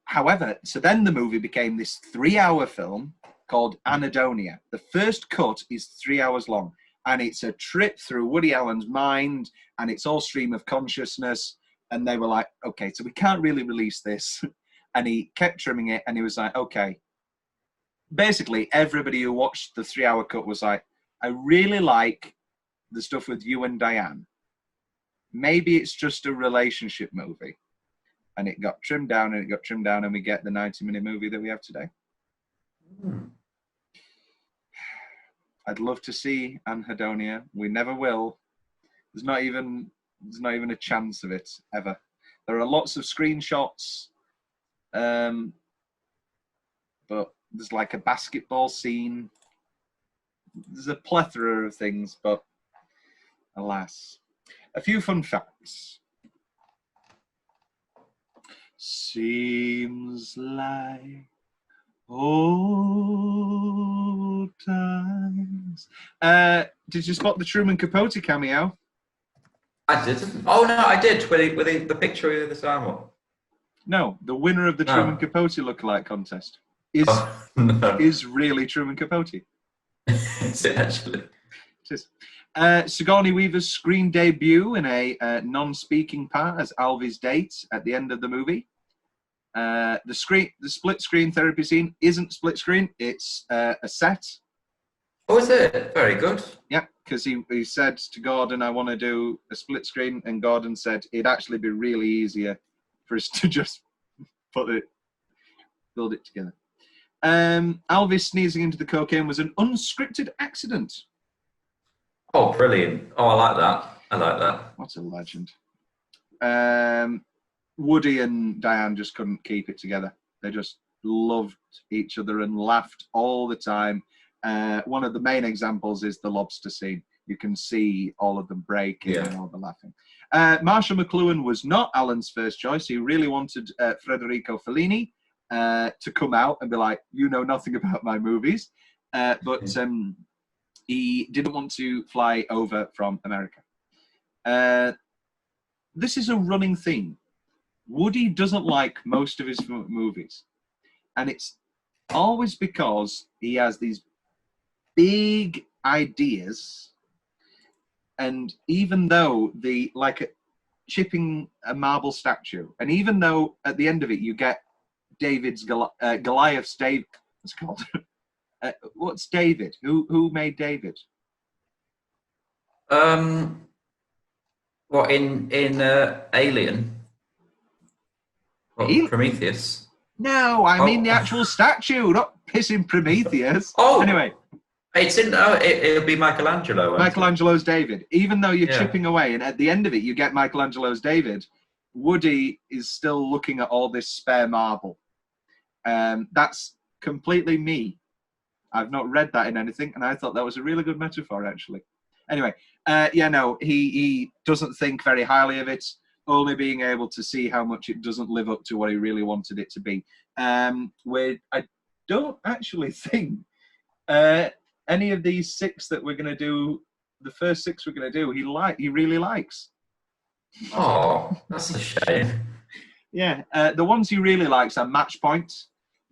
However, so then the movie became this 3-hour film called Anadonia. The first cut is 3 hours long, and it's a trip through Woody Allen's mind, and it's all stream of consciousness. And they were like, okay, so we can't really release this. And he kept trimming it, and he was like, okay. Basically, everybody who watched the 3-hour cut was like, I really like the stuff with you and Diane. Maybe it's just a relationship movie, and it got trimmed down and it got trimmed down, and we get the 90-minute movie that we have today. I'd love to see Anhedonia. We never will. There's not even a chance of it ever. There are lots of screenshots, but there's like a basketball scene. There's a plethora of things, but alas. A few fun facts. Seems like old times. Did you spot the Truman Capote cameo? I didn't. Oh no, I did. With the picture of the Samuel. No, the winner of the Truman Capote lookalike contest is really Truman Capote. Is it actually? It is. Sigourney Weaver's screen debut in a non-speaking part as Alvy's date at the end of the movie. The split screen therapy scene isn't split screen; it's a set. Oh, is it? Very good. Yeah, because he said to Gordon, "I want to do a split screen," and Gordon said it'd actually be really easier for us to just build it together. Alvy sneezing into the cocaine was an unscripted accident. Oh, brilliant. Oh, I like that. I like that. What a legend. Woody and Diane just couldn't keep it together. They just loved each other and laughed all the time. One of the main examples is the lobster scene. You can see all of them breaking and all the laughing. Marshall McLuhan was not Alan's first choice. He really wanted Federico Fellini to come out and be like, you know nothing about my movies. But he didn't want to fly over from America. This is a running theme. Woody doesn't like most of his movies. And it's always because he has these big ideas. And even though chipping a marble statue, and even though at the end of it you get David's Goliath's Dave, what's it called? What's David? Who made David? What in Alien? What, Prometheus? No, I mean the actual statue, not pissing Prometheus. Oh, anyway, it's in. It'll be Michelangelo. Michelangelo's David. Even though you're chipping away, and at the end of it you get Michelangelo's David, Woody is still looking at all this spare marble. That's completely me. I've not read that in anything, and I thought that was a really good metaphor, actually. Anyway, he doesn't think very highly of it, only being able to see how much it doesn't live up to what he really wanted it to be. I don't actually think any of these six that we're going to do, the first six we're going to do, he really likes. Oh, that's a shame. Yeah, the ones he really likes are Match Point,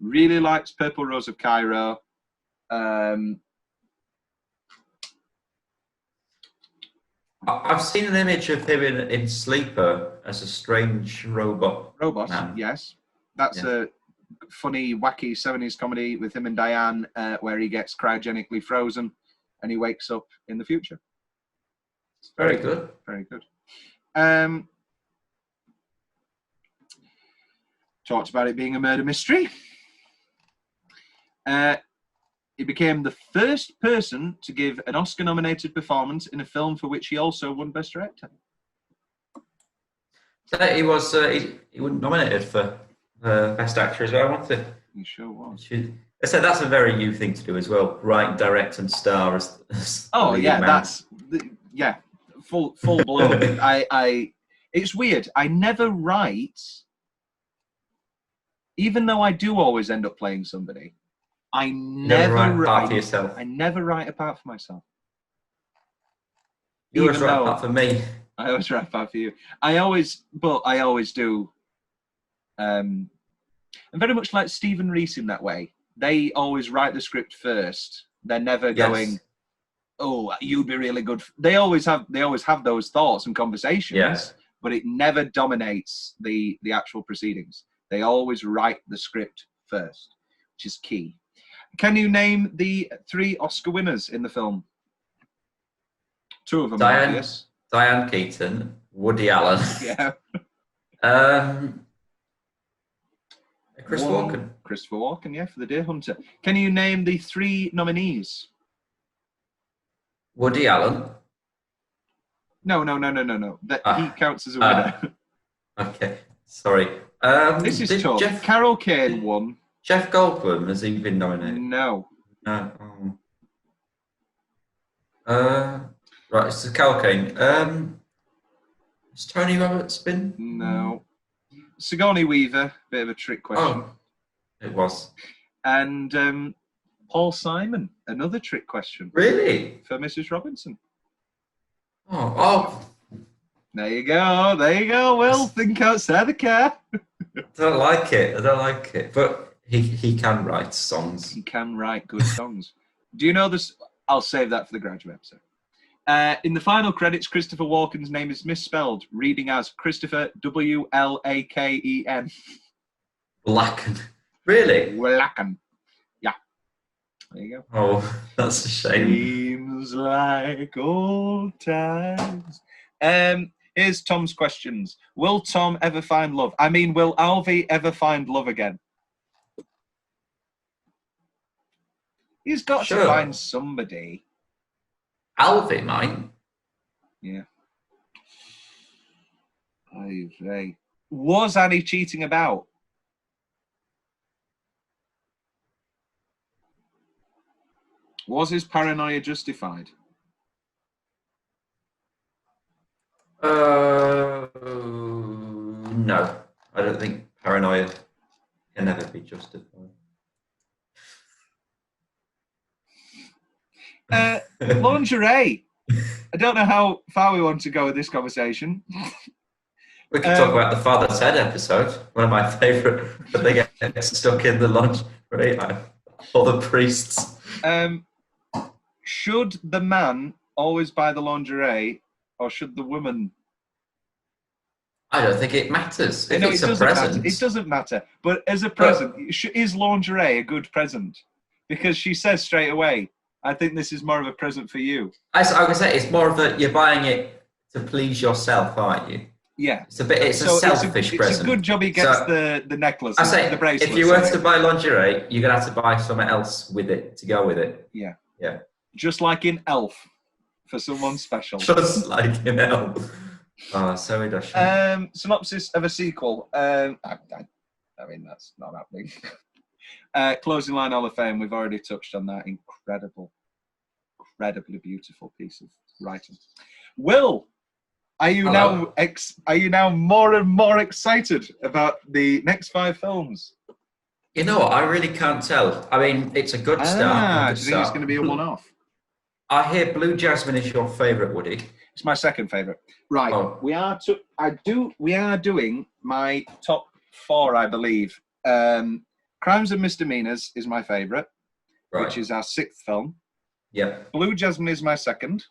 really likes Purple Rose of Cairo, I've seen an image of him in Sleeper as a strange robot. Yes. That's a funny, wacky 70s comedy with him and Diane where he gets cryogenically frozen and he wakes up in the future. It's very good. Very good. Talked about it being a murder mystery. He became the first person to give an Oscar-nominated performance in a film for which he also won Best Director. He was nominated for Best Actor as well, wasn't he? He sure was. I said that's a very you thing to do as well. Write, direct, and star as oh yeah, that's full blown. It's weird. I never write, even though I do always end up playing somebody. I never write for yourself. I never write a part for myself. You always write a part for me. I always write a part for you. I always do. I'm very much like Stephen Reese in that way. They always write the script first. They're never going, "Oh, you'd be really good." They always have those thoughts and conversations, but it never dominates the actual proceedings. They always write the script first, which is key. Can you name the 3 Oscar winners in the film? Two of them are obvious. Diane Keaton, Woody Allen. Yeah. Chris Walken. Christopher Walken, yeah, for The Deer Hunter. Can you name the 3 nominees? Woody Allen. No. He counts as a winner. Okay, sorry. This is tough. Carol Kane won. Jeff Goldblum, has he been nominated? No. No. Right, it's Carol Kane. Has Tony Roberts been? No. Sigourney Weaver, bit of a trick question. Oh, it was. And Paul Simon, another trick question. Really? For Mrs. Robinson. Oh. There you go, Will. Think outside the car. I don't like it. But he can write songs. He can write good songs. Do you know this? I'll save that for the graduate episode. In the final credits, Christopher Walken's name is misspelled, reading as Christopher Waken. Blacken. Really? Blacken. Yeah. There you go. Oh, that's a shame. Seems like old times. Here's Tom's questions. Will Tom ever find love? I mean, will Alvy ever find love again? He's got to find somebody. Alvy might. Yeah. Was Annie cheating about? Was his paranoia justified? No. I don't think paranoia can never be justified. Lingerie. I don't know how far we want to go with this conversation. We could talk about the Father's Head episode, one of my favourite, but they get stuck in the lingerie line. Or the priests. Should the man always buy the lingerie, or should the woman? I don't think it matters. If it's it a present. It doesn't matter. But as a present, is lingerie a good present? Because she says straight away, I think this is more of a present for you. I was going to say, it's more of a, you're buying it to please yourself, aren't you? Yeah. It's a selfish present. It's a good job he gets the necklace, the bracelet. If you were to buy lingerie, you're going to have to buy something else with it to go with it. Yeah. Yeah. Just like in Elf, for someone special. Just like in Elf. Oh, so industrial. Synopsis of a sequel. I mean, that's not happening. Closing Line Hall of Fame, we've already touched on that. Incredibly beautiful piece of writing. Will, are you now more and more excited about the next 5 films? You know what? I really can't tell. I mean, it's a good start. Do you think it's going to be a one-off? I hear Blue Jasmine is your favourite, Woody. It's my second favourite. Right. Oh. We are doing my top 4, I believe. Crimes and Misdemeanors is my favourite, which is our 6th film. Yeah. Blue Jasmine is my second.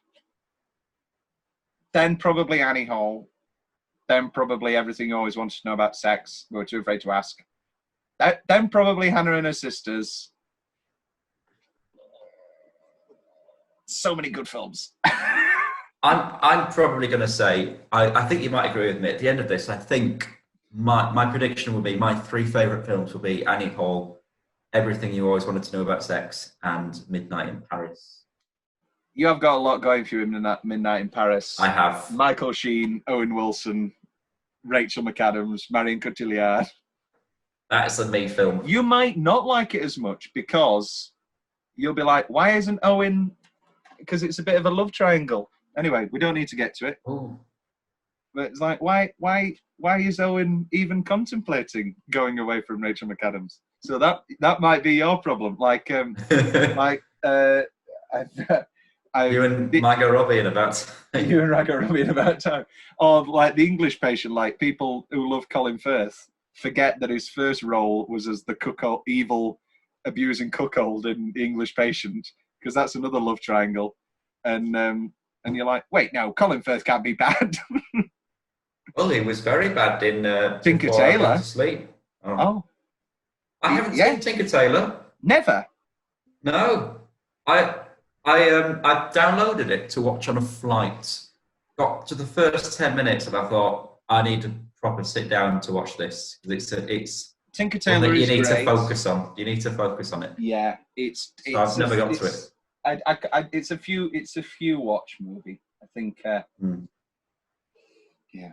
Then probably Annie Hall. Then probably Everything You Always Wanted to Know About Sex. We Were Too Afraid to Ask. Then probably Hannah and Her Sisters. So many good films. I'm probably going to say, I think you might agree with me. At the end of this, I think my prediction will be my 3 favourite films will be Annie Hall, Everything You Always Wanted to Know About Sex, and Midnight in Paris. You have got a lot going for you in that Midnight in Paris. I have. Michael Sheen, Owen Wilson, Rachel McAdams, Marion Cotillard. That's a me film. You might not like it as much because you'll be like, why isn't Owen... Because it's a bit of a love triangle. Anyway, we don't need to get to it. Ooh. But it's like, why is Owen even contemplating going away from Rachel McAdams? So that might be your problem. Like, you and Margot Robbie in about time. You and Margot Robbie in about time. Or like The English Patient, like people who love Colin Firth forget that his first role was as the evil, abusing cuckold in The English Patient, because that's another love triangle. And you're like, wait, no, Colin Firth can't be bad. Well, he was very bad in Tinker Tailor. Sleep. Oh. I haven't seen Tinker Tailor. Never? No. I I downloaded it to watch on a flight. Got to the first 10 minutes and I thought, I need to proper sit down to watch this. It's Tinker Tailor is you need great. to focus on. You need to focus on it. Yeah, So I've never got to it. It's a few watch movie. I think. Yeah.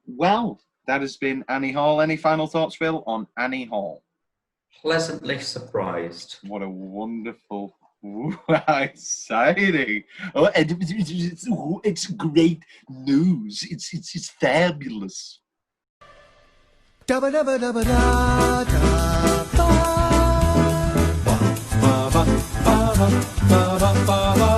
Well, that has been Annie Hall. Any final thoughts, Phil, on Annie Hall? Pleasantly surprised. What a wonderful, exciting! Oh, and it's great news. It's fabulous. Dabba dabba dabba da da ba ba ba ba ba ba ba ba ba.